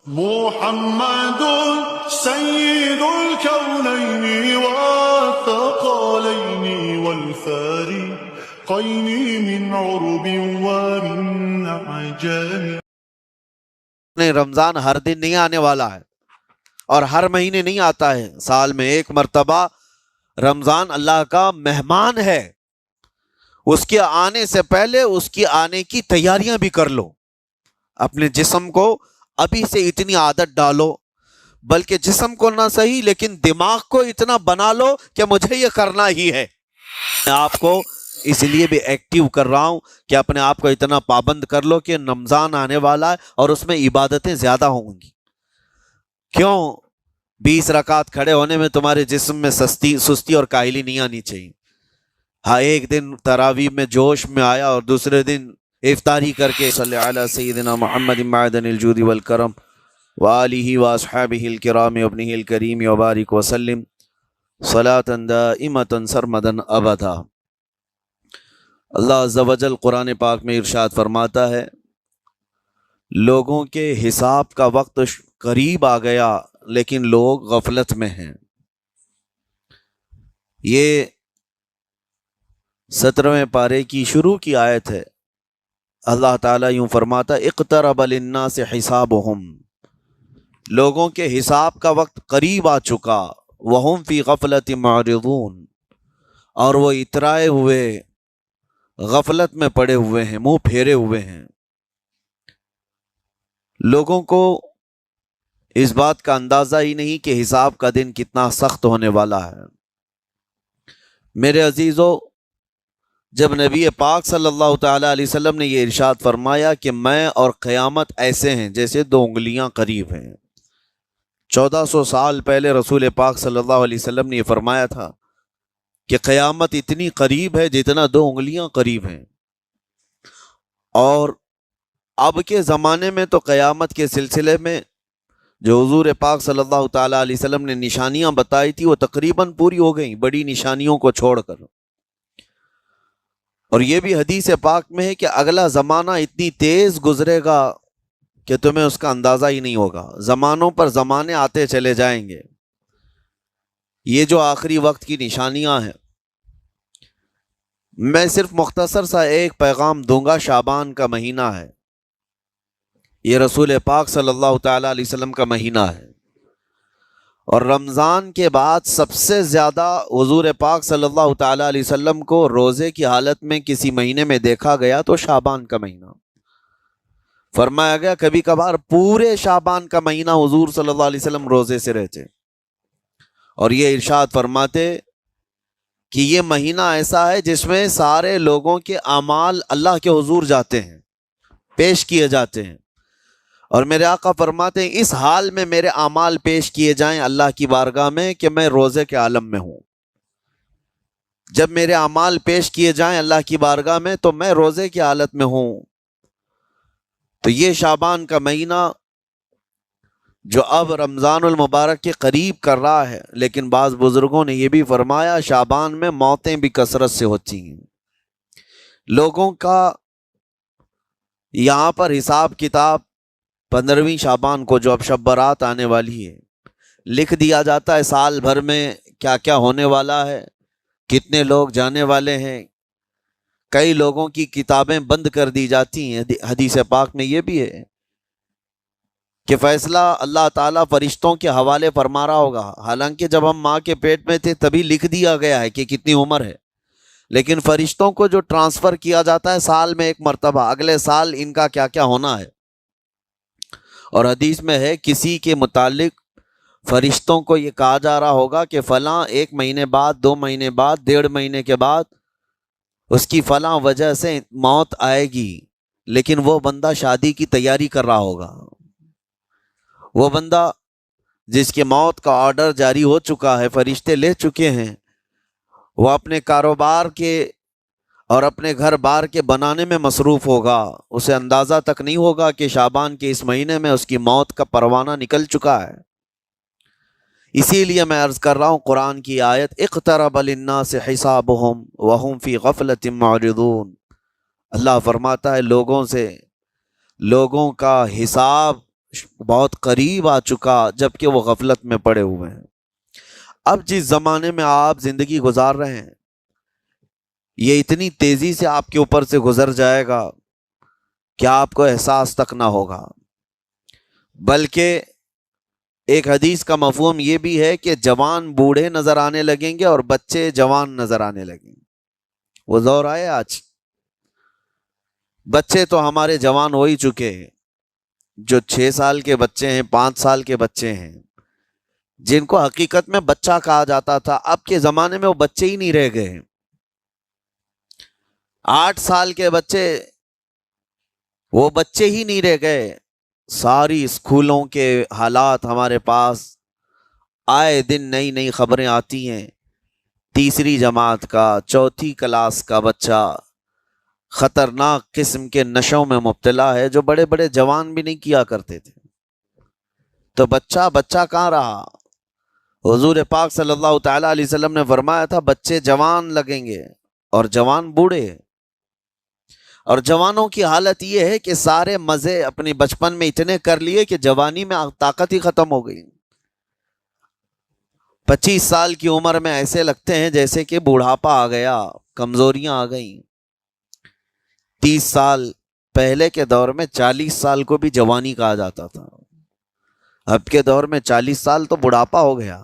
محمد سيد الكونين والثقلين والفارقين من عرب ومن عجم. رمضان ہر دن نہیں آنے والا ہے اور ہر مہینے نہیں آتا ہے، سال میں ایک مرتبہ رمضان اللہ کا مہمان ہے. اس کے آنے سے پہلے اس کی آنے کی تیاریاں بھی کر لو. اپنے جسم کو ابھی سے اتنی عادت ڈالو، بلکہ جسم کو نہ صحیح لیکن دماغ کو اتنا بنا لو کہ مجھے یہ کرنا ہی ہے. میں آپ کو اس لیے بھی ایکٹیو کر رہا ہوں کہ اپنے آپ کو اتنا پابند کر لو کہ رمضان آنے والا ہے اور اس میں عبادتیں زیادہ ہوں گی. کیوں؟ 20 رکعت کھڑے ہونے میں تمہارے جسم میں سستی اور کاہلی نہیں آنی چاہیے. ہاں، ایک دن تراویح میں جوش میں آیا اور دوسرے دن افطاری کر کے صلی علی سیدنا محمد معدن الجود والکرم وآلہ واصحابہ الکرام وابنہ الکریم وبارک وسلم صلاۃ دائمۃ سرمدا ابدا. اللہ عز و جل قرآن پاک میں ارشاد فرماتا ہے، لوگوں کے حساب کا وقت قریب آ گیا لیکن لوگ غفلت میں ہیں. یہ 17ویں پارے کی شروع کی آیت ہے. اللہ تعالیٰ یوں فرماتا اقترب للناس حسابہم، لوگوں کے حساب کا وقت قریب آ چکا، وہم فی غفلت معرضون، اور وہ اترائے ہوئے غفلت میں پڑے ہوئے ہیں، منہ پھیرے ہوئے ہیں. لوگوں کو اس بات کا اندازہ ہی نہیں کہ حساب کا دن کتنا سخت ہونے والا ہے. میرے عزیزو، جب نبی پاک صلی اللہ تعالیٰ علیہ وسلم نے یہ ارشاد فرمایا کہ میں اور قیامت ایسے ہیں جیسے 2 انگلیاں قریب ہیں، 1400 سال پہلے رسول پاک صلی اللہ علیہ وسلم نے یہ فرمایا تھا کہ قیامت اتنی قریب ہے جتنا 2 انگلیاں قریب ہیں. اور اب کے زمانے میں تو قیامت کے سلسلے میں جو حضور پاک صلی اللہ تعالیٰ علیہ وسلم نے نشانیاں بتائی تھی وہ تقریباً پوری ہو گئیں، بڑی نشانیوں کو چھوڑ کر. اور یہ بھی حدیث پاک میں ہے کہ اگلا زمانہ اتنی تیز گزرے گا کہ تمہیں اس کا اندازہ ہی نہیں ہوگا. زمانوں پر زمانے آتے چلے جائیں گے. یہ جو آخری وقت کی نشانیاں ہیں، میں صرف مختصر سا ایک پیغام دوں گا. شعبان کا مہینہ ہے، یہ رسول پاک صلی اللہ تعالیٰ علیہ وسلم کا مہینہ ہے، اور رمضان کے بعد سب سے زیادہ حضور پاک صلی اللہ تعالیٰ علیہ وسلم کو روزے کی حالت میں کسی مہینے میں دیکھا گیا تو شعبان کا مہینہ. فرمایا گیا کبھی کبھار پورے شعبان کا مہینہ حضور صلی اللہ علیہ وسلم روزے سے رہتے، اور یہ ارشاد فرماتے کہ یہ مہینہ ایسا ہے جس میں سارے لوگوں کے اعمال اللہ کے حضور جاتے ہیں، پیش کیے جاتے ہیں. اور میرے آقا فرماتے ہیں اس حال میں میرے اعمال پیش کیے جائیں اللہ کی بارگاہ میں کہ میں روزے کے عالم میں ہوں. جب میرے اعمال پیش کیے جائیں اللہ کی بارگاہ میں تو میں روزے کی حالت میں ہوں. تو یہ شعبان کا مہینہ جو اب رمضان المبارک کے قریب کر رہا ہے، لیکن بعض بزرگوں نے یہ بھی فرمایا شعبان میں موتیں بھی کثرت سے ہوتی ہیں. لوگوں کا یہاں پر حساب کتاب 15ویں شعبان کو جو اب شب برات آنے والی ہے لکھ دیا جاتا ہے، سال بھر میں کیا کیا ہونے والا ہے، کتنے لوگ جانے والے ہیں. کئی لوگوں کی کتابیں بند کر دی جاتی ہیں. حدیث پاک میں یہ بھی ہے کہ فیصلہ اللہ تعالیٰ فرشتوں کے حوالے فرما رہا ہوگا. حالانکہ جب ہم ماں کے پیٹ میں تھے تبھی لکھ دیا گیا ہے کہ کتنی عمر ہے، لیکن فرشتوں کو جو ٹرانسفر کیا جاتا ہے سال میں ایک مرتبہ، اگلے سال ان کا کیا کیا ہونا ہے. اور حدیث میں ہے کسی کے متعلق فرشتوں کو یہ کہا جا رہا ہوگا کہ فلاں 1 مہینے بعد، 2 مہینے بعد، 1.5 مہینے کے بعد اس کی فلاں وجہ سے موت آئے گی، لیکن وہ بندہ شادی کی تیاری کر رہا ہوگا. وہ بندہ جس کے موت کا آرڈر جاری ہو چکا ہے، فرشتے لے چکے ہیں، وہ اپنے کاروبار کے اور اپنے گھر بار کے بنانے میں مصروف ہوگا. اسے اندازہ تک نہیں ہوگا کہ شعبان کے اس مہینے میں اس کی موت کا پروانہ نکل چکا ہے. اسی لیے میں عرض کر رہا ہوں قرآن کی آیت اقترب للناس حسابہم وہم فی غفلت معرضون. اللہ فرماتا ہے لوگوں کا حساب بہت قریب آ چکا جبکہ وہ غفلت میں پڑے ہوئے ہیں۔ اب جس زمانے میں آپ زندگی گزار رہے ہیں یہ اتنی تیزی سے آپ کے اوپر سے گزر جائے گا کہ آپ کو احساس تک نہ ہوگا، بلکہ ایک حدیث کا مفہوم یہ بھی ہے کہ جوان بوڑھے نظر آنے لگیں گے اور بچے جوان نظر آنے لگیں گے۔ وہ دور آئے آج، بچے تو ہمارے جوان ہو ہی چکے ہیں، جو 6 سال کے بچے ہیں، 5 سال کے بچے ہیں، جن کو حقیقت میں بچہ کہا جاتا تھا، اب کے زمانے میں وہ بچے ہی نہیں رہ گئے۔ 8 سال کے بچے وہ بچے ہی نہیں رہ گئے۔ ساری اسکولوں کے حالات ہمارے پاس آئے دن نئی نئی خبریں آتی ہیں۔ 3ری جماعت کا، 4تھی کلاس کا بچہ خطرناک قسم کے نشوں میں مبتلا ہے جو بڑے بڑے جوان بھی نہیں کیا کرتے تھے۔ تو بچہ بچہ کہاں رہا؟ حضور پاک صلی اللہ تعالی علیہ وسلم نے فرمایا تھا بچے جوان لگیں گے اور جوان بوڑھے، اور جوانوں کی حالت یہ ہے کہ سارے مزے اپنے بچپن میں اتنے کر لیے کہ جوانی میں طاقت ہی ختم ہو گئی۔ 25 سال کی عمر میں ایسے لگتے ہیں جیسے کہ بوڑھاپا آ گیا، کمزوریاں آ گئیں۔ 30 سال پہلے کے دور میں 40 سال کو بھی جوانی کہا جاتا تھا، اب کے دور میں 40 سال تو بڑھاپا ہو گیا۔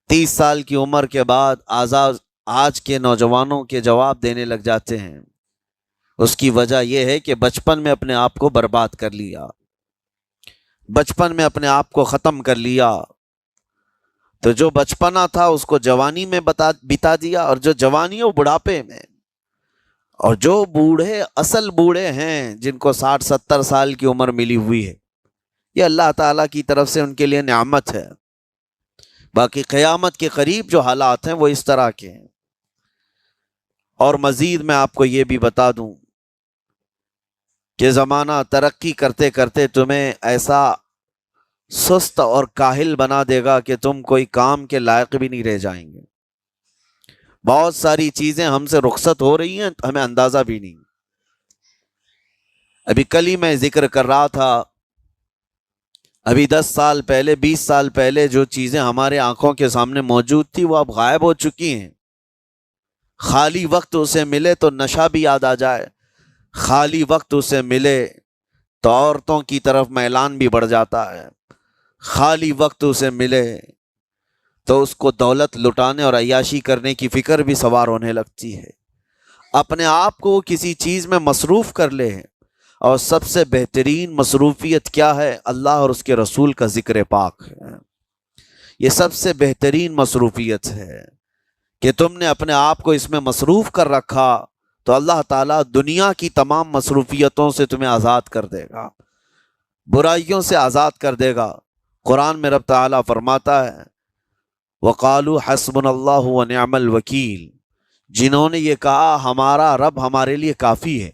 30 سال کی عمر کے بعد آج کے نوجوانوں کے جواب دینے لگ جاتے ہیں۔ اس کی وجہ یہ ہے کہ بچپن میں اپنے آپ کو برباد کر لیا، بچپن میں اپنے آپ کو ختم کر لیا، تو جو بچپنا تھا اس کو جوانی میں بتا دیا، اور جو جوانی ہے وہ بڑھاپے میں، اور جو بوڑھے اصل بوڑھے ہیں جن کو 60-70 سال کی عمر ملی ہوئی ہے، یہ اللہ تعالیٰ کی طرف سے ان کے لیے نعمت ہے۔ باقی قیامت کے قریب جو حالات ہیں وہ اس طرح کے ہیں۔ اور مزید میں آپ کو یہ بھی بتا دوں کہ زمانہ ترقی کرتے کرتے تمہیں ایسا سست اور کاہل بنا دے گا کہ تم کوئی کام کے لائق بھی نہیں رہ جائیں گے۔ بہت ساری چیزیں ہم سے رخصت ہو رہی ہیں، ہمیں اندازہ بھی نہیں۔ ابھی کل ہی میں ذکر کر رہا تھا، ابھی 10 سال پہلے، 20 سال پہلے جو چیزیں ہمارے آنکھوں کے سامنے موجود تھی وہ اب غائب ہو چکی ہیں۔ خالی وقت اسے ملے تو نشہ بھی یاد آ جائے، خالی وقت اسے ملے تو عورتوں کی طرف میلان بھی بڑھ جاتا ہے، خالی وقت اسے ملے تو اس کو دولت لٹانے اور عیاشی کرنے کی فکر بھی سوار ہونے لگتی ہے۔ اپنے آپ کو وہ کسی چیز میں مصروف کر لے، اور سب سے بہترین مصروفیت کیا ہے؟ اللہ اور اس کے رسول کا ذکر پاک ہے۔ یہ سب سے بہترین مصروفیت ہے کہ تم نے اپنے آپ کو اس میں مصروف کر رکھا تو اللہ تعالیٰ دنیا کی تمام مصروفیتوں سے تمہیں آزاد کر دے گا، برائیوں سے آزاد کر دے گا۔ قرآن میں رب تعالیٰ فرماتا ہے وَقَالُوا حَسْبُنَا اللَّهُ وَنِعْمَ الْوَكِيلُ، جنہوں نے یہ کہا ہمارا رب ہمارے لیے کافی ہے،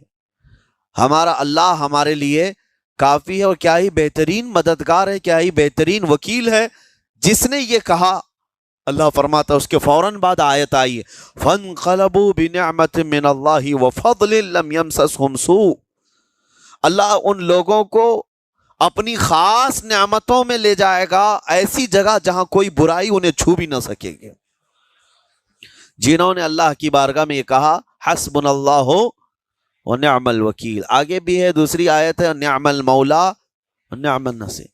ہمارا اللہ ہمارے لیے کافی ہے، اور کیا ہی بہترین مددگار ہے، کیا ہی بہترین وکیل ہے جس نے یہ کہا۔ اللہ فرماتا ہے، اس کے فوراً بعد آیت آئی ہے فَانْقَلَبُوا بِنِعْمَةٍ مِّنَ اللَّهِ وَفَضْلٍ لَمْ يَمْسَسْهُمْ سُوءٌ، اللہ ان لوگوں کو اپنی خاص نعمتوں میں لے جائے گا، ایسی جگہ جہاں کوئی برائی انہیں چھو بھی نہ سکے گے۔ جنہوں نے اللہ کی بارگاہ میں یہ کہا حسبنا اللہ ونعم الوکیل، آگے بھی ہے دوسری آیت ہے نعم المولا ونعم النصیر،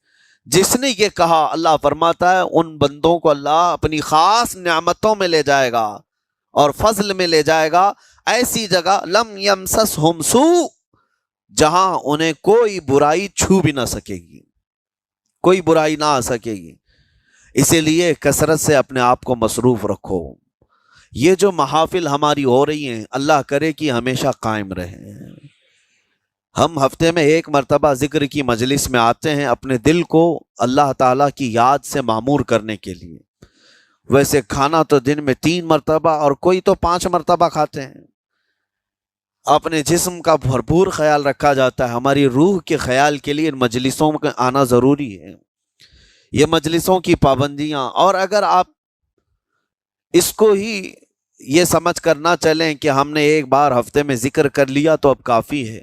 جس نے یہ کہا اللہ فرماتا ہے ان بندوں کو اللہ اپنی خاص نعمتوں میں لے جائے گا اور فضل میں لے جائے گا، ایسی جگہ لم یمسسہم سوء، جہاں انہیں کوئی برائی چھو بھی نہ سکے گی، کوئی برائی نہ آ سکے گی۔ اسی لیے کثرت سے اپنے آپ کو مصروف رکھو۔ یہ جو محافل ہماری ہو رہی ہیں اللہ کرے کہ ہمیشہ قائم رہیں۔ ہم ہفتے میں ایک مرتبہ ذکر کی مجلس میں آتے ہیں اپنے دل کو اللہ تعالیٰ کی یاد سے معمور کرنے کے لیے۔ ویسے کھانا تو دن میں 3 مرتبہ اور کوئی تو 5 مرتبہ کھاتے ہیں۔ اپنے جسم کا بھرپور خیال رکھا جاتا ہے، ہماری روح کے خیال کے لیے ان مجلسوں میں آنا ضروری ہے۔ یہ مجلسوں کی پابندیاں، اور اگر آپ اس کو ہی یہ سمجھ کر نہ چلیں کہ ہم نے ایک بار ہفتے میں ذکر کر لیا تو اب کافی ہے،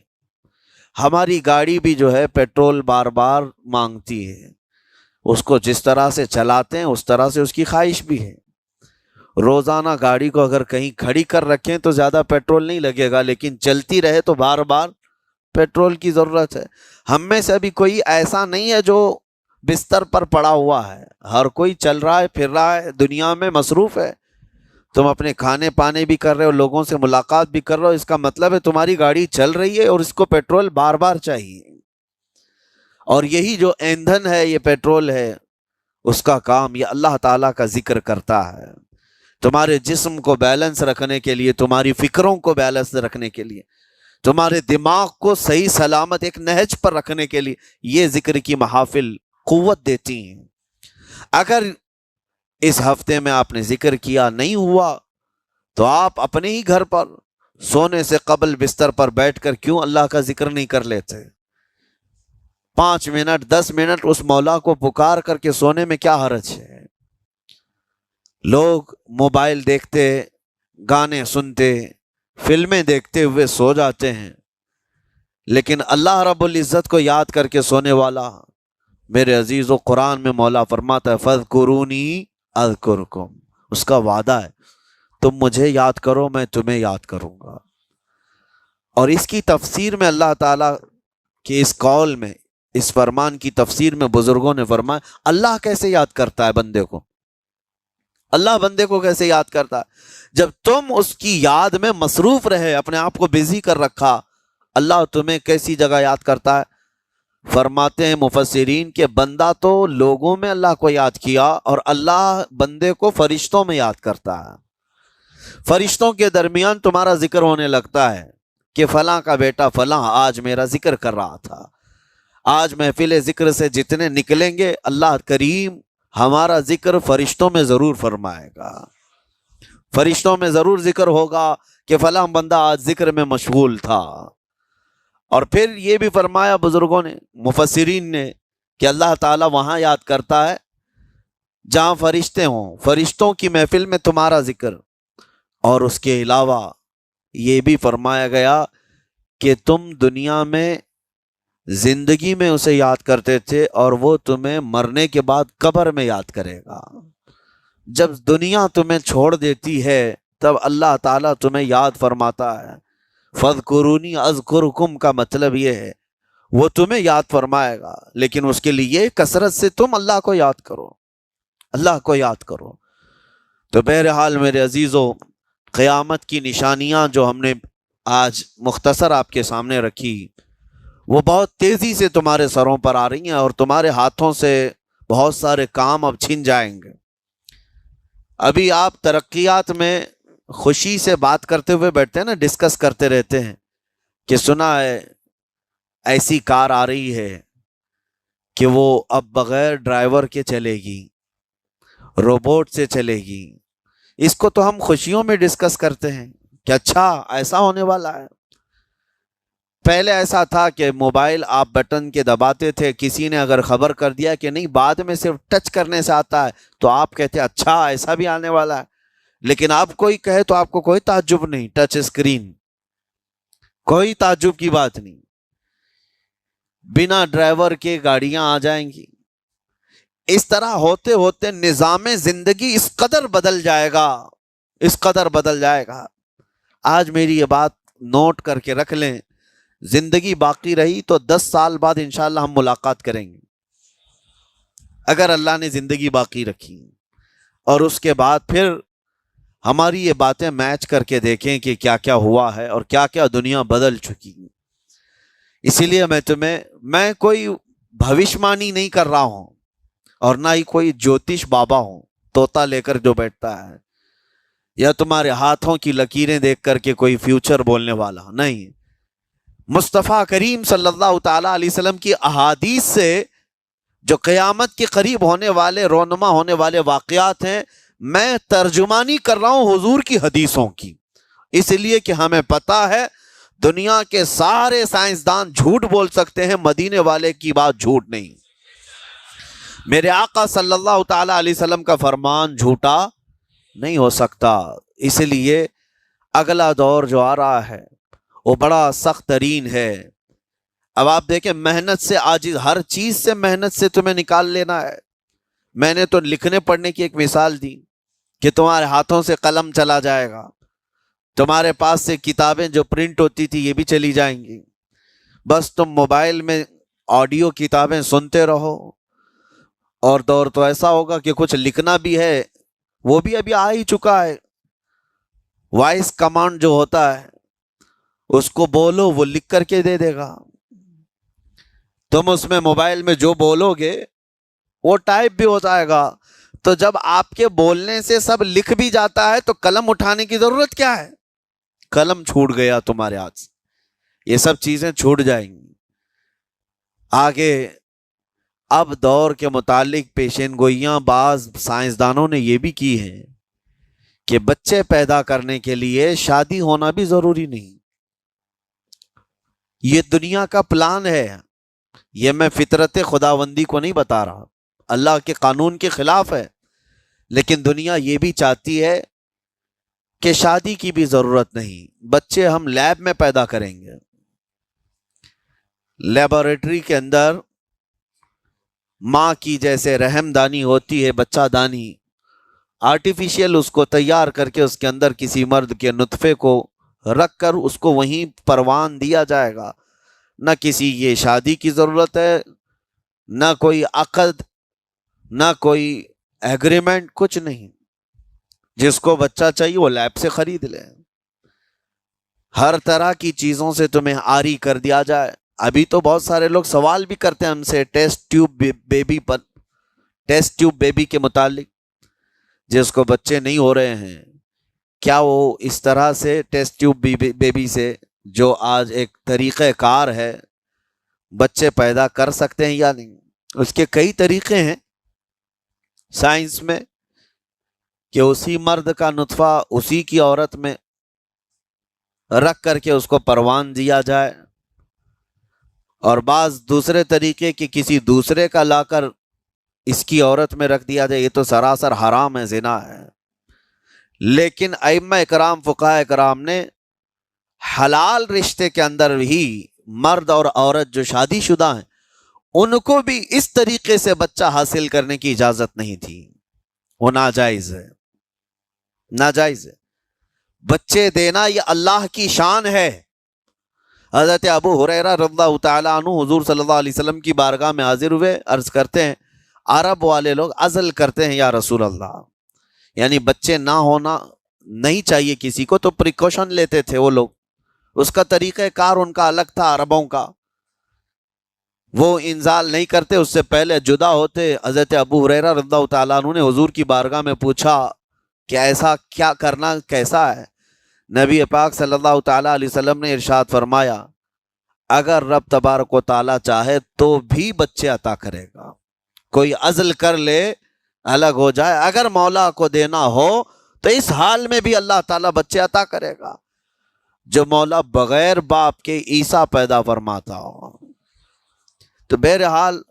ہماری گاڑی بھی جو ہے پیٹرول بار بار مانگتی ہے، اس کو جس طرح سے چلاتے ہیں اس طرح سے اس کی خواہش بھی ہے۔ روزانہ گاڑی کو اگر کہیں کھڑی کر رکھیں تو زیادہ پیٹرول نہیں لگے گا، لیکن چلتی رہے تو بار بار پیٹرول کی ضرورت ہے۔ ہم میں سے ابھی کوئی ایسا نہیں ہے جو بستر پر پڑا ہوا ہے، ہر کوئی چل رہا ہے، پھر رہا ہے، دنیا میں مصروف ہے۔ تم اپنے کھانے پانے بھی کر رہے ہو، لوگوں سے ملاقات بھی کر رہے ہو، اس کا مطلب ہے تمہاری گاڑی چل رہی ہے اور اس کو پیٹرول بار بار چاہیے۔ اور یہی جو ایندھن ہے، یہ پیٹرول ہے، اس کا کام یہ اللہ تعالیٰ کا ذکر کرتا ہے۔ تمہارے جسم کو بیلنس رکھنے کے لیے، تمہاری فکروں کو بیلنس رکھنے کے لیے، تمہارے دماغ کو صحیح سلامت ایک نہج پر رکھنے کے لیے یہ ذکر کی محافل قوت دیتی ہیں۔ اگر اس ہفتے میں آپ نے ذکر کیا نہیں ہوا تو آپ اپنے ہی گھر پر سونے سے قبل بستر پر بیٹھ کر کیوں اللہ کا ذکر نہیں کر لیتے؟ 5 منٹ 10 منٹ اس مولا کو پکار کر کے سونے میں کیا حرج ہے؟ لوگ موبائل دیکھتے، گانے سنتے، فلمیں دیکھتے ہوئے سو جاتے ہیں، لیکن اللہ رب العزت کو یاد کر کے سونے والا، میرے عزیزو، قرآن میں مولا فرماتا ہے فَاذْكُرُونِي اذکرکم، اس کا وعدہ ہے تم مجھے یاد کرو میں تمہیں یاد کروں گا۔ اور اس کی تفسیر میں اللہ تعالیٰ کے اس قول میں، اس فرمان کی تفسیر میں بزرگوں نے فرمایا اللہ کیسے یاد کرتا ہے بندے کو؟ اللہ بندے کو کیسے یاد کرتا ہے؟ جب تم اس کی یاد میں مصروف رہے، اپنے آپ کو بزی کر رکھا، اللہ تمہیں کیسی جگہ یاد کرتا ہے؟ فرماتے ہیں مفسرین کہ بندہ تو لوگوں میں اللہ کو یاد کیا، اور اللہ بندے کو فرشتوں میں یاد کرتا ہے۔ فرشتوں کے درمیان تمہارا ذکر ہونے لگتا ہے کہ فلاں کا بیٹا فلاں آج میرا ذکر کر رہا تھا۔ آج محفل ذکر سے جتنے نکلیں گے، اللہ کریم ہمارا ذکر فرشتوں میں ضرور فرمائے گا، فرشتوں میں ضرور ذکر ہوگا کہ فلاں بندہ آج ذکر میں مشغول تھا۔ اور پھر یہ بھی فرمایا بزرگوں نے، مفسرین نے، کہ اللہ تعالیٰ وہاں یاد کرتا ہے جہاں فرشتے ہوں، فرشتوں کی محفل میں تمہارا ذکر۔ اور اس کے علاوہ یہ بھی فرمایا گیا کہ تم دنیا میں زندگی میں اسے یاد کرتے تھے، اور وہ تمہیں مرنے کے بعد قبر میں یاد کرے گا۔ جب دنیا تمہیں چھوڑ دیتی ہے تب اللہ تعالیٰ تمہیں یاد فرماتا ہے۔ فَاذْكُرُونِي أَذْكُرْكُمْ کا مطلب یہ ہے وہ تمہیں یاد فرمائے گا، لیکن اس کے لیے کثرت سے تم اللہ کو یاد کرو، اللہ کو یاد کرو۔ تو بہرحال میرے عزیزو، قیامت کی نشانیاں جو ہم نے آج مختصر آپ کے سامنے رکھی، وہ بہت تیزی سے تمہارے سروں پر آ رہی ہیں، اور تمہارے ہاتھوں سے بہت سارے کام اب چھن جائیں گے۔ ابھی آپ ترقیات میں خوشی سے بات کرتے ہوئے بیٹھتے ہیں نا، ڈسکس کرتے رہتے ہیں کہ سنا ہے ایسی کار آ رہی ہے کہ وہ اب بغیر ڈرائیور کے چلے گی، روبوٹ سے چلے گی۔ اس کو تو ہم خوشیوں میں ڈسکس کرتے ہیں کہ اچھا ایسا ہونے والا ہے۔ پہلے ایسا تھا کہ موبائل آپ بٹن کے دباتے تھے، کسی نے اگر خبر کر دیا کہ نہیں بعد میں صرف ٹچ کرنے سے آتا ہے تو آپ کہتے اچھا ایسا بھی آنے والا ہے۔ لیکن آپ کوئی کہے تو آپ کو کوئی تعجب نہیں، ٹچ اسکرین، کوئی تعجب کی بات نہیں، بنا ڈرائیور کے گاڑیاں آ جائیں گی۔ اس طرح ہوتے ہوتے نظام زندگی اس قدر بدل جائے گا، اس قدر بدل جائے گا۔ آج میری یہ بات نوٹ کر کے رکھ لیں، زندگی باقی رہی تو 10 سال بعد انشاءاللہ ہم ملاقات کریں گے، اگر اللہ نے زندگی باقی رکھی، اور اس کے بعد پھر ہماری یہ باتیں میچ کر کے دیکھیں کہ کیا کیا ہوا ہے اور کیا کیا دنیا بدل چکی۔ اسی لیے میں کوئی بھوشمانی نہیں کر رہا ہوں، اور نہ ہی کوئی جوتش بابا ہوں طوطا لے کر جو بیٹھتا ہے، یا تمہارے ہاتھوں کی لکیریں دیکھ کر کے کوئی فیوچر بولنے والا نہیں۔ مصطفیٰ کریم صلی اللہ تعالیٰ علیہ وسلم کی احادیث سے جو قیامت کے قریب ہونے والے، رونما ہونے والے واقعات ہیں، میں ترجمانی کر رہا ہوں حضور کی حدیثوں کی، اس لیے کہ ہمیں پتہ ہے دنیا کے سارے سائنسدان جھوٹ بول سکتے ہیں، مدینے والے کی بات جھوٹ نہیں۔ میرے آقا صلی اللہ تعالیٰ علیہ وسلم کا فرمان جھوٹا نہیں ہو سکتا۔ اس لیے اگلا دور جو آ رہا ہے وہ بڑا سخت ترین ہے۔ اب آپ دیکھیں محنت سے عاجز، ہر چیز سے محنت سے تمہیں نکال لینا ہے۔ میں نے تو لکھنے پڑھنے کی ایک مثال دی کہ تمہارے ہاتھوں سے قلم چلا جائے گا، تمہارے پاس سے کتابیں جو پرنٹ ہوتی تھی یہ بھی چلی جائیں گی، بس تم موبائل میں آڈیو کتابیں سنتے رہو۔ اور دور تو ایسا ہوگا کہ کچھ لکھنا بھی ہے، وہ بھی ابھی آ ہی چکا ہے، وائس کمانڈ جو ہوتا ہے اس کو بولو وہ لکھ کر کے دے دے گا۔ تم اس میں موبائل میں جو بولو گے وہ ٹائپ بھی ہو جائے گا۔ تو جب آپ کے بولنے سے سب لکھ بھی جاتا ہے تو قلم اٹھانے کی ضرورت کیا ہے؟ قلم چھوٹ گیا تمہارے ہاتھ سے، یہ سب چیزیں چھوٹ جائیں گی آگے۔ اب دور کے متعلق پیشین گوئیاں بعض سائنسدانوں نے یہ بھی کی ہیں کہ بچے پیدا کرنے کے لیے شادی ہونا بھی ضروری نہیں۔ یہ دنیا کا پلان ہے، یہ میں فطرت خداوندی کو نہیں بتا رہا، اللہ کے قانون کے خلاف ہے، لیکن دنیا یہ بھی چاہتی ہے کہ شادی کی بھی ضرورت نہیں، بچے ہم لیب میں پیدا کریں گے، لیبارٹری کے اندر ماں کی جیسے رحم دانی ہوتی ہے، بچہ دانی، آرٹیفیشیل اس کو تیار کر کے اس کے اندر کسی مرد کے نطفے کو رکھ کر اس کو وہیں پروان دیا جائے گا۔ نہ کسی یہ شادی کی ضرورت ہے، نہ کوئی عقد، نہ کوئی ایگریمنٹ، کچھ نہیں۔ جس کو بچہ چاہیے وہ لیب سے خرید لے، ہر طرح کی چیزوں سے تمہیں عاری کر دیا جائے۔ ابھی تو بہت سارے لوگ سوال بھی کرتے ہیں ہم سے ٹیسٹ ٹیوب بیبی کے متعلق، جس کو بچے نہیں ہو رہے ہیں، کیا وہ اس طرح سے ٹیسٹ ٹیوب بیبی سے جو آج ایک طریقہ کار ہے بچے پیدا کر سکتے ہیں یا نہیں؟ اس کے کئی طریقے ہیں سائنس میں کہ اسی مرد کا نطفہ اسی کی عورت میں رکھ کر کے اس کو پروان دیا جائے، اور بعض دوسرے طریقے کہ کسی دوسرے کا لا کر اس کی عورت میں رکھ دیا جائے۔ یہ تو سراسر حرام ہے، زنا ہے۔ لیکن ائمہ اکرام، فقہاء اکرام نے حلال رشتے کے اندر ہی مرد اور عورت جو شادی شدہ ہیں ان کو بھی اس طریقے سے بچہ حاصل کرنے کی اجازت نہیں تھی، وہ ناجائز ہے، ناجائز ہے۔ بچے دینا یہ اللہ کی شان ہے۔ حضرت ابو ہریرہ رضی اللہ تعالیٰ عنہ حضور صلی اللہ علیہ وسلم کی بارگاہ میں حاضر ہوئے، عرض کرتے ہیں عرب والے لوگ عزل کرتے ہیں یا رسول اللہ، یعنی بچے نہ ہونا نہیں چاہیے کسی کو، تو پریکاشن لیتے تھے وہ لوگ، اس کا طریقہ کار ان کا الگ تھا عربوں کا، وہ انزال نہیں کرتے، اس سے پہلے جدا ہوتے۔ حضرت ابو ہریرہ رضی اللہ تعالیٰ عنہ نے حضور کی بارگاہ میں پوچھا کہ ایسا کیا کرنا کیسا ہے؟ نبی پاک صلی اللہ تعالیٰ علیہ وسلم نے ارشاد فرمایا اگر رب تبارک و تعالیٰ چاہے تو بھی بچے عطا کرے گا، کوئی عزل کر لے الگ ہو جائے، اگر مولا کو دینا ہو تو اس حال میں بھی اللہ تعالیٰ بچے عطا کرے گا، جو مولا بغیر باپ کے عیسیٰ پیدا فرماتا ہو۔ تو بہرحال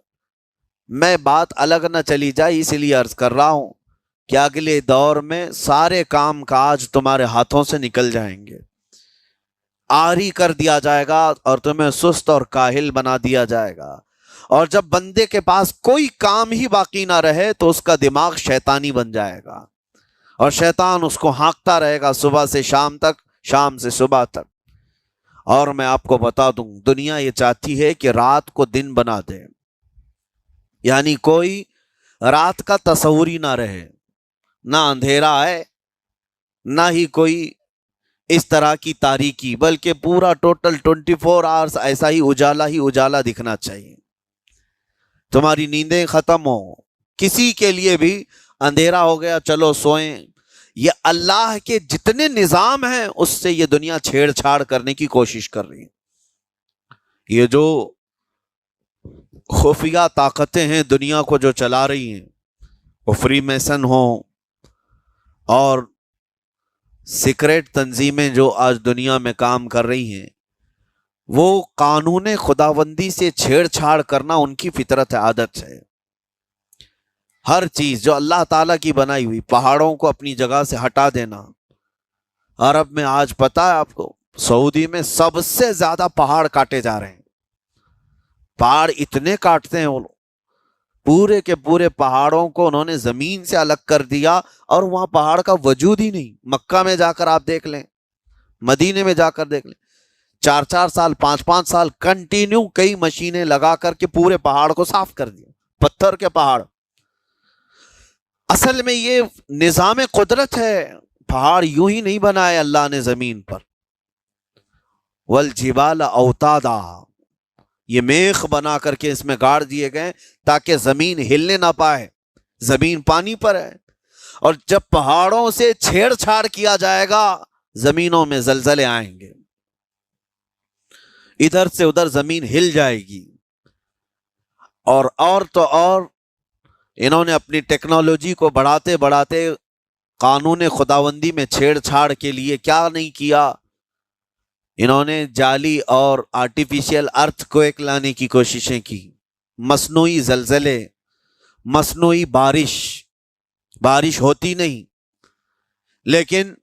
میں بات الگ نہ چلی جائے اس لیے عرض کر رہا ہوں کہ اگلے دور میں سارے کام کاج تمہارے ہاتھوں سے نکل جائیں گے، عاری کر دیا جائے گا اور تمہیں سست اور کاہل بنا دیا جائے گا، اور جب بندے کے پاس کوئی کام ہی باقی نہ رہے تو اس کا دماغ شیطانی بن جائے گا، اور شیطان اس کو ہانکتا رہے گا صبح سے شام تک، شام سے صبح تک۔ اور میں آپ کو بتا دوں دنیا یہ چاہتی ہے کہ رات کو دن بنا دے، یعنی کوئی رات کا تصور ہی نہ رہے، نہ اندھیرا ہے نہ ہی کوئی اس طرح کی تاریکی، بلکہ پورا ٹوٹل 24 آورز ایسا ہی اجالا دکھنا چاہیے، تمہاری نیندیں ختم ہو، کسی کے لیے بھی اندھیرا ہو گیا چلو سوئیں۔ یہ اللہ کے جتنے نظام ہیں اس سے یہ دنیا چھیڑ چھاڑ کرنے کی کوشش کر رہی ہے۔ یہ جو خفیہ طاقتیں ہیں دنیا کو جو چلا رہی ہیں، وہ فری میسن ہوں اور سیکریٹ تنظیمیں جو آج دنیا میں کام کر رہی ہیں، وہ قانون خداوندی سے چھیڑ چھاڑ کرنا ان کی فطرت عادت ہے۔ ہر چیز جو اللہ تعالیٰ کی بنائی ہوئی، پہاڑوں کو اپنی جگہ سے ہٹا دینا۔ عرب میں آج پتہ ہے آپ کو، سعودی میں سب سے زیادہ پہاڑ کاٹے جا رہے ہیں، پہاڑ اتنے کاٹتے ہیں وہ لوگ، پورے کے پورے پہاڑوں کو انہوں نے زمین سے الگ کر دیا، اور وہاں پہاڑ کا وجود ہی نہیں۔ مکہ میں جا کر آپ دیکھ لیں، مدینے میں جا کر دیکھ لیں، 4 سال 5 سال کنٹینیو کئی مشینیں لگا کر کے پورے پہاڑ کو صاف کر دیا، پتھر کے پہاڑ۔ اصل میں یہ نظام قدرت ہے، پہاڑ یوں ہی نہیں بنائے اللہ نے زمین پر۔ والجبال اوتادا، یہ میخ بنا کر کے اس میں گاڑ دیے گئے تاکہ زمین ہلنے نہ پائے، زمین پانی پر ہے، اور جب پہاڑوں سے چھیڑ چھاڑ کیا جائے گا زمینوں میں زلزلے آئیں گے، ادھر سے ادھر زمین ہل جائے گی۔ اور تو اور انہوں نے اپنی ٹیکنالوجی کو بڑھاتے بڑھاتے قانون خداوندی میں چھیڑ چھاڑ کے لیے کیا نہیں کیا، انہوں نے جعلی اور آرٹیفیشل ارتھ کویک لانے کی کوششیں کی، مصنوعی زلزلے، مصنوعی بارش ہوتی نہیں، لیکن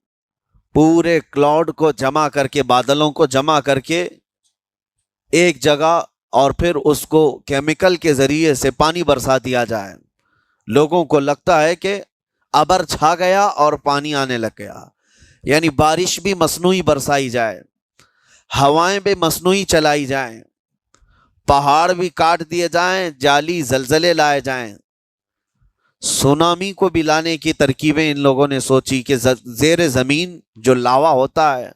پورے کلاؤڈ کو جمع کر کے، بادلوں کو جمع کر کے ایک جگہ، اور پھر اس کو کیمیکل کے ذریعے سے پانی برسا دیا جائے۔ لوگوں کو لگتا ہے کہ ابر چھا گیا اور پانی آنے لگ گیا، یعنی بارش بھی مصنوعی برسائی جائے، ہوائیں بھی مصنوعی چلائی جائیں، پہاڑ بھی کاٹ دیے جائیں، جعلی زلزلے لائے جائیں۔ سونامی کو بھی لانے کی ترکیبیں ان لوگوں نے سوچی کہ زیر زمین جو لاوا ہوتا ہے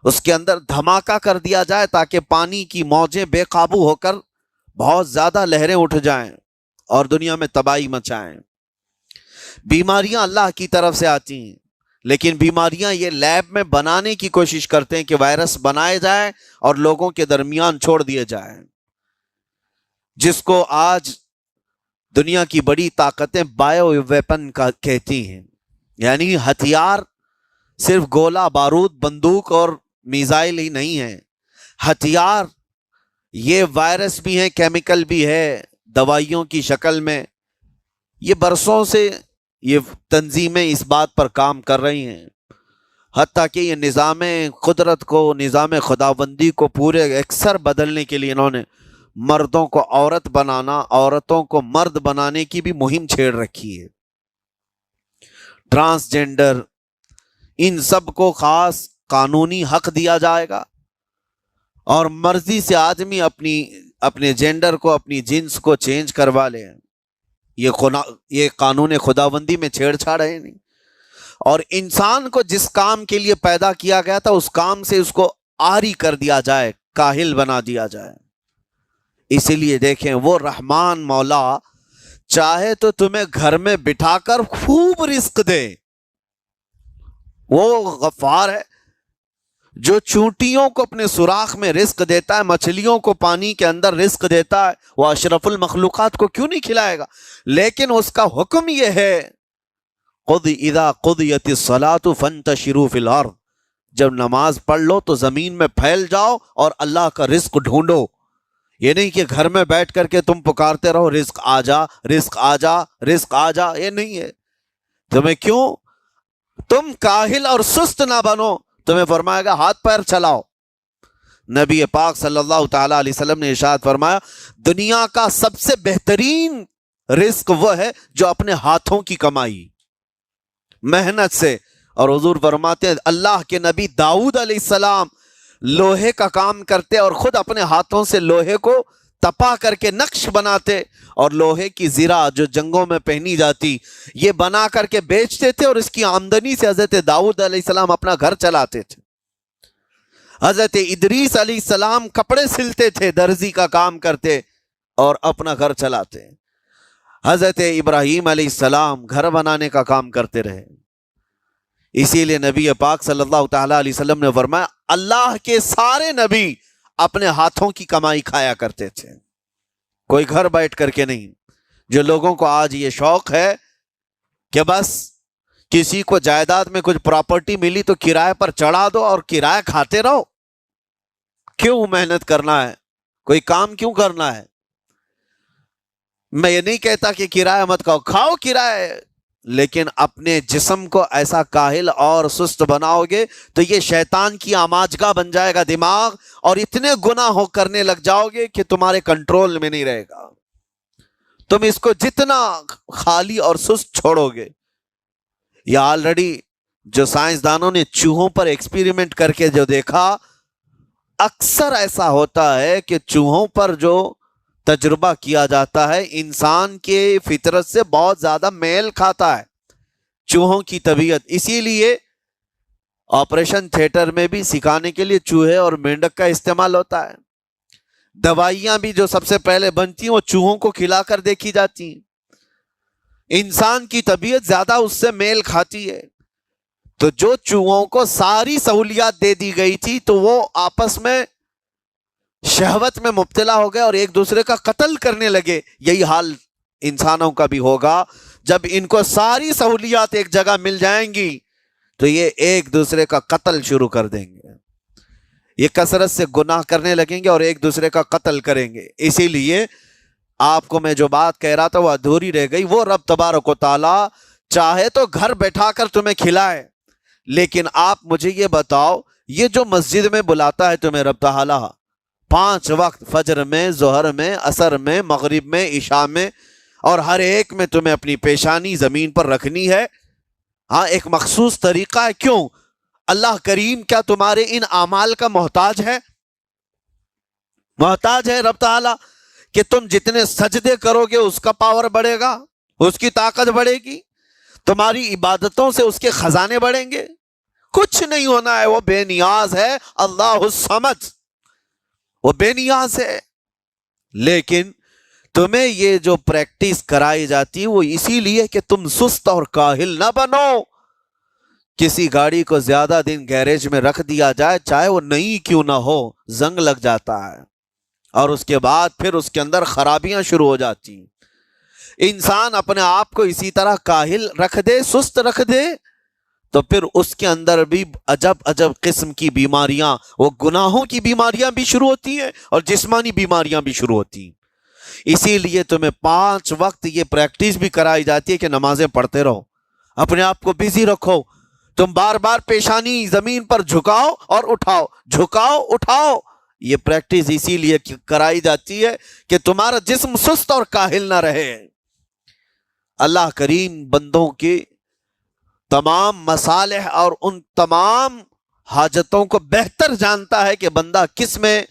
اس کے اندر دھماکہ کر دیا جائے تاکہ پانی کی موجیں بے قابو ہو کر بہت زیادہ لہریں اٹھ جائیں اور دنیا میں تباہی مچائیں۔ بیماریاں اللہ کی طرف سے آتی ہیں، لیکن بیماریاں یہ لیب میں بنانے کی کوشش کرتے ہیں کہ وائرس بنائے جائیں اور لوگوں کے درمیان چھوڑ دیے جائیں، جس کو آج دنیا کی بڑی طاقتیں بایو ویپن کا کہتی ہیں، یعنی ہتھیار صرف گولہ بارود بندوق اور میزائل ہی نہیں ہے، ہتھیار یہ وائرس بھی ہیں، کیمیکل بھی ہے، دوائیوں کی شکل میں۔ یہ برسوں سے یہ تنظیمیں اس بات پر کام کر رہی ہیں، حتیٰ کہ یہ نظام قدرت کو، نظام خداوندی کو پورے اکثر بدلنے کے لیے انہوں نے مردوں کو عورت بنانا، عورتوں کو مرد بنانے کی بھی مہم چھیڑ رکھی ہے۔ ٹرانسجینڈر، ان سب کو خاص قانونی حق دیا جائے گا، اور مرضی سے آدمی اپنے جینڈر کو، اپنی جنس کو چینج کروا لے۔ یہ قانون خداوندی میں چھیڑ چھاڑ ہے نہیں، اور انسان کو جس کام کے لیے پیدا کیا گیا تھا اس کام سے اس کو عاری کر دیا جائے، کاہل بنا دیا جائے۔ اسی لیے دیکھیں، وہ رحمان مولا چاہے تو تمہیں گھر میں بٹھا کر خوب رزق دے، وہ غفار ہے جو چونٹیوں کو اپنے سوراخ میں رزق دیتا ہے، مچھلیوں کو پانی کے اندر رزق دیتا ہے، وہ اشرف المخلوقات کو کیوں نہیں کھلائے گا؟ لیکن اس کا حکم یہ ہے، اذا قضیت الصلاۃ فانتشروا فی الارض، جب نماز پڑھ لو تو زمین میں پھیل جاؤ اور اللہ کا رزق ڈھونڈو۔ یہ نہیں کہ گھر میں بیٹھ کر کے تم پکارتے رہو رزق آ جا، رزق آ جا، رزق آ جا، یہ نہیں ہے۔ تمہیں کیوں؟ تم کاہل اور سست نہ بنو، تمہیں فرمائے گا ہاتھ پیر چلاؤ۔ نبی پاک صلی اللہ تعالی علیہ وسلم نے ارشاد فرمایا، دنیا کا سب سے بہترین رزق وہ ہے جو اپنے ہاتھوں کی کمائی، محنت سے۔ اور حضور فرماتے ہیں اللہ کے نبی داؤد علیہ السلام لوہے کا کام کرتے اور خود اپنے ہاتھوں سے لوہے کو تپا کر کے نقش بناتے، اور لوہے کی زرہ جو جنگوں میں پہنی جاتی یہ بنا کر کے بیچتے تھے، اور اس کی آمدنی سے حضرت داؤد علیہ السلام اپنا گھر چلاتے تھے۔ حضرت ادریس علیہ السلام کپڑے سلتے تھے، درزی کا کام کرتے اور اپنا گھر چلاتے۔ حضرت ابراہیم علیہ السلام گھر بنانے کا کام کرتے رہے۔ اسی لیے نبی پاک صلی اللہ تعالی علیہ وسلم نے فرمایا اللہ کے سارے نبی اپنے ہاتھوں کی کمائی کھایا کرتے تھے، کوئی گھر بیٹھ کر کے نہیں۔ جو لوگوں کو آج یہ شوق ہے کہ بس کسی کو جائیداد میں کچھ پراپرٹی ملی تو کرائے پر چڑھا دو اور کرایہ کھاتے رہو، کیوں محنت کرنا ہے؟ کوئی کام کیوں کرنا ہے؟ میں یہ نہیں کہتا کہ کرایہ مت کھاؤ، کھاؤ کرایہ، لیکن اپنے جسم کو ایسا کاہل اور سست بناؤ گے تو یہ شیطان کی آماجگاہ بن جائے گا دماغ، اور اتنے گناہ کرنے لگ جاؤ گے کہ تمہارے کنٹرول میں نہیں رہے گا۔ تم اس کو جتنا خالی اور سست چھوڑو گے، یہ آلریڈی جو سائنسدانوں نے چوہوں پر ایکسپیریمنٹ کر کے جو دیکھا، اکثر ایسا ہوتا ہے کہ چوہوں پر جو تجربہ کیا جاتا ہے انسان کے فطرت سے بہت زیادہ میل کھاتا ہے چوہوں کی طبیعت۔ اسی لیے آپریشن تھیٹر میں بھی سکھانے کے لیے چوہے اور مینڈک کا استعمال ہوتا ہے۔ دوائیاں بھی جو سب سے پہلے بنتی ہیں وہ چوہوں کو کھلا کر دیکھی جاتی ہیں۔ انسان کی طبیعت زیادہ اس سے میل کھاتی ہے، تو جو چوہوں کو ساری سہولیات دے دی گئی تھی تو وہ آپس میں شہوت میں مبتلا ہو گئے اور ایک دوسرے کا قتل کرنے لگے۔ یہی حال انسانوں کا بھی ہوگا، جب ان کو ساری سہولیات ایک جگہ مل جائیں گی تو یہ ایک دوسرے کا قتل شروع کر دیں گے، یہ کثرت سے گناہ کرنے لگیں گے اور ایک دوسرے کا قتل کریں گے۔ اسی لیے آپ کو میں جو بات کہہ رہا تھا وہ ادھوری رہ گئی۔ وہ رب تبارک و تعالی چاہے تو گھر بیٹھا کر تمہیں کھلائے، لیکن آپ مجھے یہ بتاؤ، یہ جو مسجد میں بلاتا ہے تمہیں رب تعالی 5 وقت، فجر میں، ظہر میں، عصر میں، مغرب میں، عشاء میں، اور ہر ایک میں تمہیں اپنی پیشانی زمین پر رکھنی ہے، ہاں ایک مخصوص طریقہ ہے۔ کیوں؟ اللہ کریم کیا تمہارے ان اعمال کا محتاج ہے؟ محتاج ہے رب تعالی کہ تم جتنے سجدے کرو گے اس کا پاور بڑھے گا، اس کی طاقت بڑھے گی، تمہاری عبادتوں سے اس کے خزانے بڑھیں گے؟ کچھ نہیں ہونا ہے، وہ بے نیاز ہے، اللہ الصمد، وہ بے نیاز ہے۔ لیکن تمہیں یہ جو پریکٹس کرائی جاتی ہے وہ اسی لیے کہ تم سست اور کاہل نہ بنو۔ کسی گاڑی کو زیادہ دن گیریج میں رکھ دیا جائے، چاہے وہ نئی کیوں نہ ہو، زنگ لگ جاتا ہے اور اس کے بعد پھر اس کے اندر خرابیاں شروع ہو جاتی ہیں۔ انسان اپنے آپ کو اسی طرح کاہل رکھ دے، سست رکھ دے، تو پھر اس کے اندر بھی عجب عجب قسم کی بیماریاں، وہ گناہوں کی بیماریاں بھی شروع ہوتی ہیں اور جسمانی بیماریاں بھی شروع ہوتی ہیں۔ اسی لیے تمہیں 5 وقت یہ پریکٹس بھی کرائی جاتی ہے کہ نمازیں پڑھتے رہو، اپنے آپ کو بزی رکھو، تم بار بار پیشانی زمین پر جھکاؤ اور اٹھاؤ، جھکاؤ اٹھاؤ۔ یہ پریکٹس اسی لیے کرائی جاتی ہے کہ تمہارا جسم سست اور کاہل نہ رہے۔ اللہ کریم بندوں کے تمام مصالح اور ان تمام حاجتوں کو بہتر جانتا ہے کہ بندہ کس میں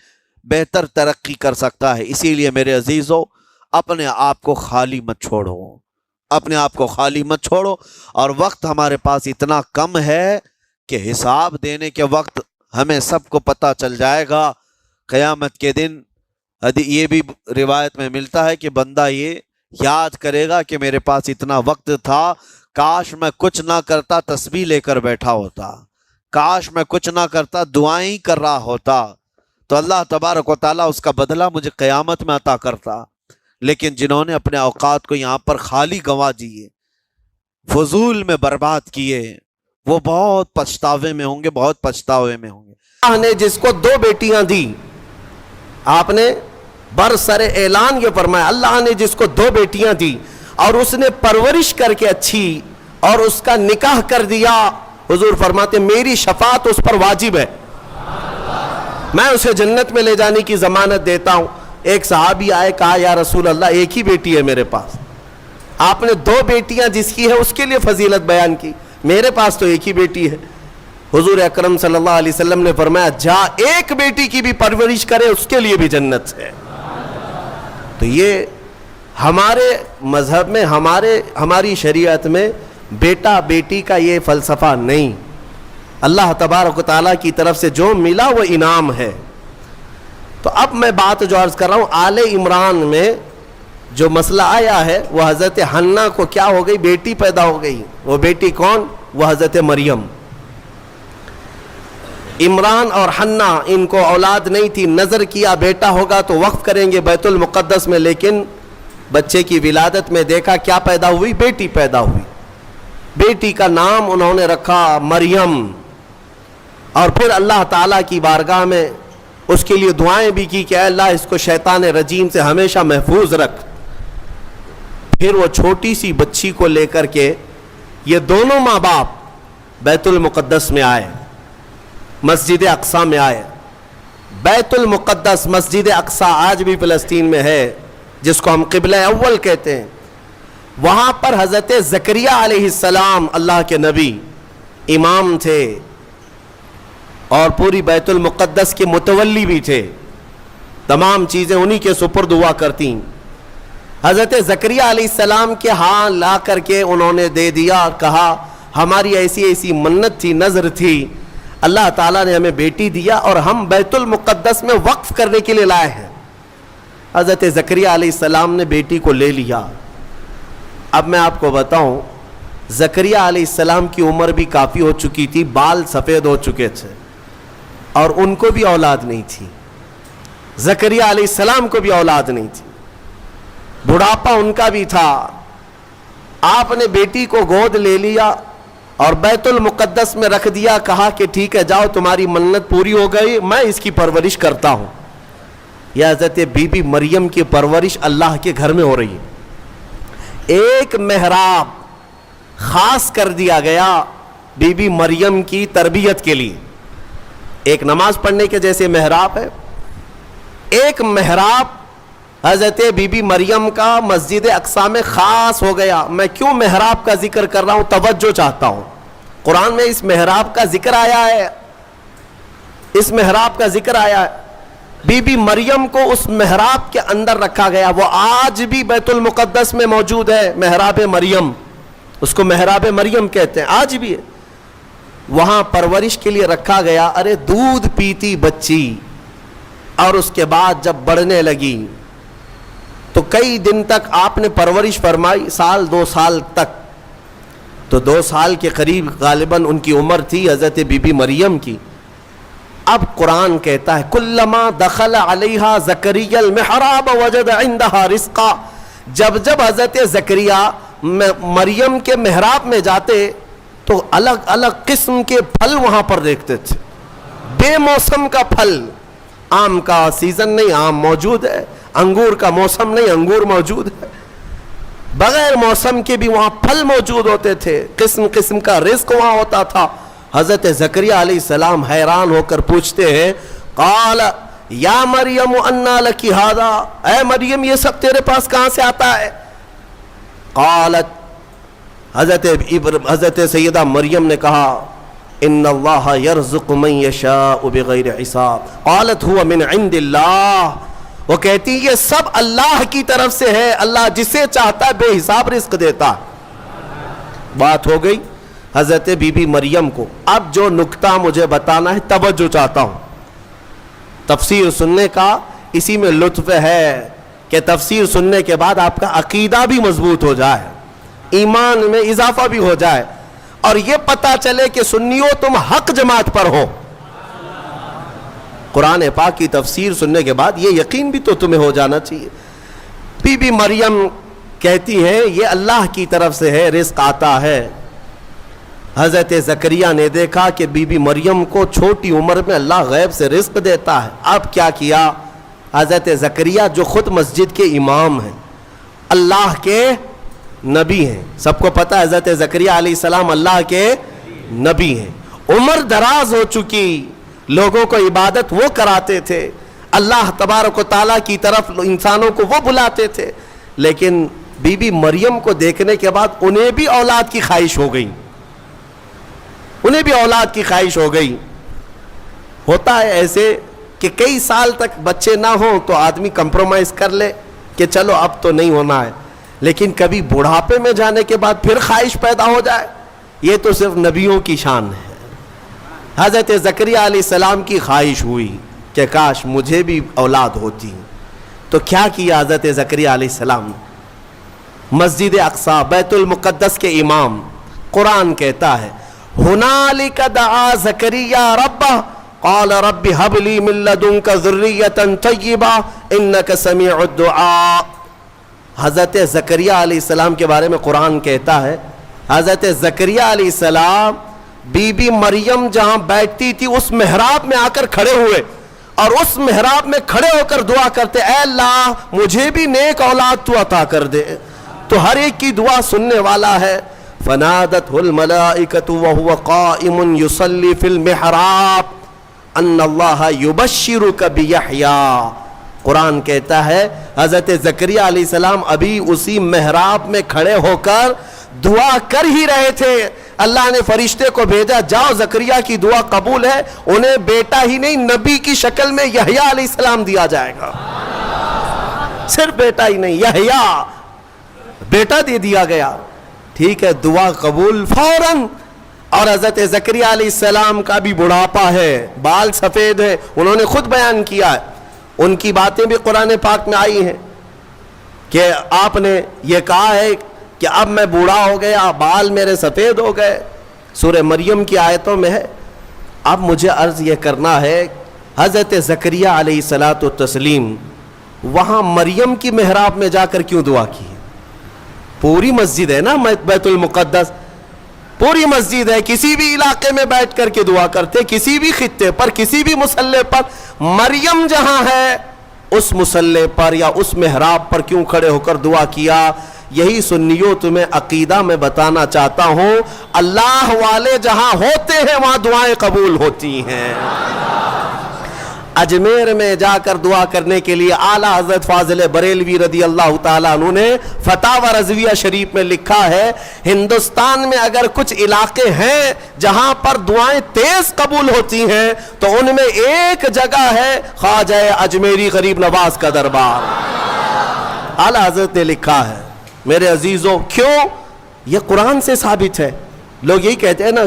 بہتر ترقی کر سکتا ہے۔ اسی لیے میرے عزیزو، اپنے آپ کو خالی مت چھوڑو، اپنے آپ کو خالی مت چھوڑو۔ اور وقت ہمارے پاس اتنا کم ہے کہ حساب دینے کے وقت ہمیں سب کو پتہ چل جائے گا قیامت کے دن۔ یہ بھی روایت میں ملتا ہے کہ بندہ یہ یاد کرے گا کہ میرے پاس اتنا وقت تھا، کاش میں کچھ نہ کرتا تسبیح لے کر بیٹھا ہوتا، کاش میں کچھ نہ کرتا دعائیں کر رہا ہوتا، تو اللہ تبارک و تعالیٰ اس کا بدلہ مجھے قیامت میں عطا کرتا۔ لیکن جنہوں نے اپنے اوقات کو یہاں پر خالی گنوا دیے، فضول میں برباد کیے، وہ بہت پچھتاوے میں ہوں گے، بہت پچھتاوے میں ہوں گے۔ اللہ نے جس کو 2 بیٹیاں دی، آپ نے برسر اعلان یہ فرمایا، اللہ نے جس کو 2 بیٹیاں دی اور اس نے پرورش کر کے اچھی اور اس کا نکاح کر دیا، حضور فرماتے میری شفاعت اس پر واجب ہے، میں اسے جنت میں لے جانے کی ضمانت دیتا ہوں۔ ایک صحابی آئے، کہا یا رسول اللہ ایک ہی بیٹی ہے میرے پاس، آپ نے 2 بیٹیاں جس کی ہے اس کے لیے فضیلت بیان کی، میرے پاس تو ایک ہی بیٹی ہے۔ حضور اکرم صلی اللہ علیہ وسلم نے فرمایا جا ایک بیٹی کی بھی پرورش کرے اس کے لیے بھی جنت ہے۔ تو یہ ہمارے مذہب میں، ہماری شریعت میں بیٹا بیٹی کا یہ فلسفہ نہیں، اللہ تبارک و تعالیٰ کی طرف سے جو ملا وہ انعام ہے۔ تو اب میں بات جو عرض کر رہا ہوں، آل عمران میں جو مسئلہ آیا ہے وہ حضرت حنہ کو کیا ہو گئی، بیٹی پیدا ہو گئی۔ وہ بیٹی کون؟ وہ حضرت مریم۔ عمران اور حنہ ان کو اولاد نہیں تھی، نظر کیا بیٹا ہوگا تو وقف کریں گے بیت المقدس میں، لیکن بچے کی ولادت میں دیکھا کیا پیدا ہوئی، بیٹی پیدا ہوئی۔ بیٹی کا نام انہوں نے رکھا مریم، اور پھر اللہ تعالیٰ کی بارگاہ میں اس کے لیے دعائیں بھی کی کہ اے اللہ اس کو شیطان رجیم سے ہمیشہ محفوظ رکھ۔ پھر وہ چھوٹی سی بچی کو لے کر کے یہ دونوں ماں باپ بیت المقدس میں آئے, مسجد اقصی میں آئے. بیت المقدس مسجد اقصی آج بھی فلسطین میں ہے, جس کو ہم قبلہ اول کہتے ہیں. وہاں پر حضرت زکریا علیہ السلام اللہ کے نبی امام تھے اور پوری بیت المقدس کے متولی بھی تھے. تمام چیزیں انہی کے سپرد ہوا کرتی. حضرت زکریا علیہ السلام کے ہاں لا کر کے انہوں نے دے دیا, کہا ہماری ایسی ایسی منت تھی, نظر تھی, اللہ تعالیٰ نے ہمیں بیٹی دیا اور ہم بیت المقدس میں وقف کرنے کے لیے لائے ہیں. حضرت زکریا علیہ السلام نے بیٹی کو لے لیا. اب میں آپ کو بتاؤں, زکریا علیہ السلام کی عمر بھی کافی ہو چکی تھی, بال سفید ہو چکے تھے اور ان کو بھی اولاد نہیں تھی. زکریا علیہ السلام کو بھی اولاد نہیں تھی, بڑھاپا ان کا بھی تھا. آپ نے بیٹی کو گود لے لیا اور بیت المقدس میں رکھ دیا, کہا کہ ٹھیک ہے جاؤ تمہاری منت پوری ہو گئی, میں اس کی پرورش کرتا ہوں. یہ حضرت بی بی مریم کی پرورش اللہ کے گھر میں ہو رہی ہے. ایک محراب خاص کر دیا گیا بی بی مریم کی تربیت کے لیے. ایک نماز پڑھنے کے جیسے محراب ہے, ایک محراب حضرت بی بی مریم کا مسجد اقصی میں خاص ہو گیا. میں کیوں محراب کا ذکر کر رہا ہوں, توجہ چاہتا ہوں. قرآن میں اس محراب کا ذکر آیا ہے, اس محراب کا ذکر آیا ہے. بی بی مریم کو اس محراب کے اندر رکھا گیا. وہ آج بھی بیت المقدس میں موجود ہے, محراب مریم, اس کو محراب مریم کہتے ہیں, آج بھی ہے. وہاں پرورش کے لیے رکھا گیا. ارے دودھ پیتی بچی, اور اس کے بعد جب بڑھنے لگی تو کئی دن تک آپ نے پرورش فرمائی, سال 2 سال تک. تو 2 سال کے قریب غالباً ان کی عمر تھی حضرت بی بی مریم کی. اب قرآن کہتا ہے کلما دخل علیہا زکریا المحراب وجد عندہا رزقا. جب جب حضرت زکریا مریم کے محراب میں جاتے تو الگ الگ قسم کے پھل وہاں پر دیکھتے تھے. بے موسم کا پھل, آم کا سیزن نہیں, آم موجود ہے. انگور کا موسم نہیں, انگور موجود ہے. بغیر موسم کے بھی وہاں پھل موجود ہوتے تھے, قسم قسم کا رزق وہاں ہوتا تھا. حضرت زکریا علیہ السلام حیران ہو کر پوچھتے ہیں, قال یا مریم انا لکی ھذا, اے مریم یہ سب تیرے پاس کہاں سے آتا ہے؟ قالت, حضرت سیدہ مریم نے کہا ان اللہ یرزق من یشاء بغیر حساب. قالت هو من عند اللہ, وہ کہتی یہ سب اللہ کی طرف سے ہے, اللہ جسے چاہتا ہے بے حساب رزق دیتا. بات ہو گئی حضرت بی بی مریم کو. اب جو نکتہ مجھے بتانا ہے, توجہ چاہتا ہوں. تفسیر سننے کا اسی میں لطف ہے کہ تفسیر سننے کے بعد آپ کا عقیدہ بھی مضبوط ہو جائے, ایمان میں اضافہ بھی ہو جائے, اور یہ پتا چلے کہ سنیو تم حق جماعت پر ہو. قرآن پاک کی تفسیر سننے کے بعد یہ یقین بھی تو تمہیں ہو جانا چاہیے. بی بی مریم کہتی ہے یہ اللہ کی طرف سے ہے, رزق آتا ہے. حضرت زکریا نے دیکھا کہ بی بی مریم کو چھوٹی عمر میں اللہ غیب سے رزق دیتا ہے. اب کیا کیا حضرت زکریا, جو خود مسجد کے امام ہیں, اللہ کے نبی ہیں, سب کو پتہ ہے حضرت زکریا علیہ السلام اللہ کے نبی ہیں, عمر دراز ہو چکی, لوگوں کو عبادت وہ کراتے تھے, اللہ تبارک و تعالیٰ کی طرف انسانوں کو وہ بلاتے تھے. لیکن بی بی مریم کو دیکھنے کے بعد انہیں بھی اولاد کی خواہش ہو گئی, انہیں بھی اولاد کی خواہش ہو گئی. ہوتا ہے ایسے کہ کئی سال تک بچے نہ ہوں تو آدمی کمپرومائز کر لے کہ چلو اب تو نہیں ہونا ہے, لیکن کبھی بڑھاپے میں جانے کے بعد پھر خواہش پیدا ہو جائے, یہ تو صرف نبیوں کی شان ہے. حضرت زکریا علیہ السلام کی خواہش ہوئی کہ کاش مجھے بھی اولاد ہوتی. تو کیا کیا حضرت زکریا علیہ السلام نے؟ مسجد اقصی بیت المقدس کے امام, قرآن کہتا ہے ہنالک دعا زکریا ربہ قال رب ہب لی من لدنک ذریۃ طیبہ انک سمیع الدعاء. حضرت زکریا علیہ السلام کے بارے میں قرآن کہتا ہے حضرت زکریا علیہ السلام بی بی مریم جہاں بیٹھتی تھی اس محراب میں آ کر کھڑے ہوئے, اور اس محراب میں کھڑے ہو کر دعا کرتے, اے اللہ مجھے بھی نیک اولاد تو عطا کر دے, تو ہر ایک کی دعا سننے والا ہے. فنادته الملائکۃ وهو قائم یصلی فی المحراب ان اللہ یبشرک بیحییٰ. قرآن کہتا ہے حضرت زکریا علیہ السلام ابھی اسی محراب میں کھڑے ہو کر دعا کر ہی رہے تھے. اللہ نے فرشتے کو بھیجا, جاؤ زکریا کی دعا قبول ہے, انہیں بیٹا ہی نہیں نبی کی شکل میں یحییٰ علیہ السلام دیا جائے گا. صرف بیٹا ہی نہیں, یحییٰ بیٹا دے دیا گیا. ٹھیک ہے, دعا قبول فوراً. اور حضرت زکریا علیہ السلام کا بھی بڑھاپا ہے, بال سفید ہے, انہوں نے خود بیان کیا ہے, ان کی باتیں بھی قرآن پاک میں آئی ہیں کہ آپ نے یہ کہا ہے کہ اب میں بوڑھا ہو گیا, بال میرے سفید ہو گئے. سورہ مریم کی آیتوں میں ہے. اب مجھے عرض یہ کرنا ہے, حضرت زکریا علیہ الصلاۃ والتسلیم وہاں مریم کی محراب میں جا کر کیوں دعا کی؟ پوری مسجد ہے نا بیت المقدس, پوری مسجد ہے, کسی بھی علاقے میں بیٹھ کر کے دعا کرتے, کسی بھی خطے پر, کسی بھی مصلی پر. مریم جہاں ہے اس مصلی پر یا اس محراب پر کیوں کھڑے ہو کر دعا کیا؟ یہی سنیوں تمہیں عقیدہ میں بتانا چاہتا ہوں, اللہ والے جہاں ہوتے ہیں وہاں دعائیں قبول ہوتی ہیں. اجمیر میں جا کر دعا کرنے کے لیے اعلیٰ حضرت فاضل بریلوی رضی اللہ تعالیٰ عنہ نے فتاوی رضویہ شریف میں لکھا ہے, ہندوستان میں اگر کچھ علاقے ہیں جہاں پر دعائیں تیز قبول ہوتی ہیں تو ان میں ایک جگہ ہے خواجہ اجمیری غریب نواز کا دربار. اعلیٰ حضرت نے لکھا ہے. میرے عزیزوں, کیوں؟ یہ قرآن سے ثابت ہے. لوگ یہی کہتے ہیں نا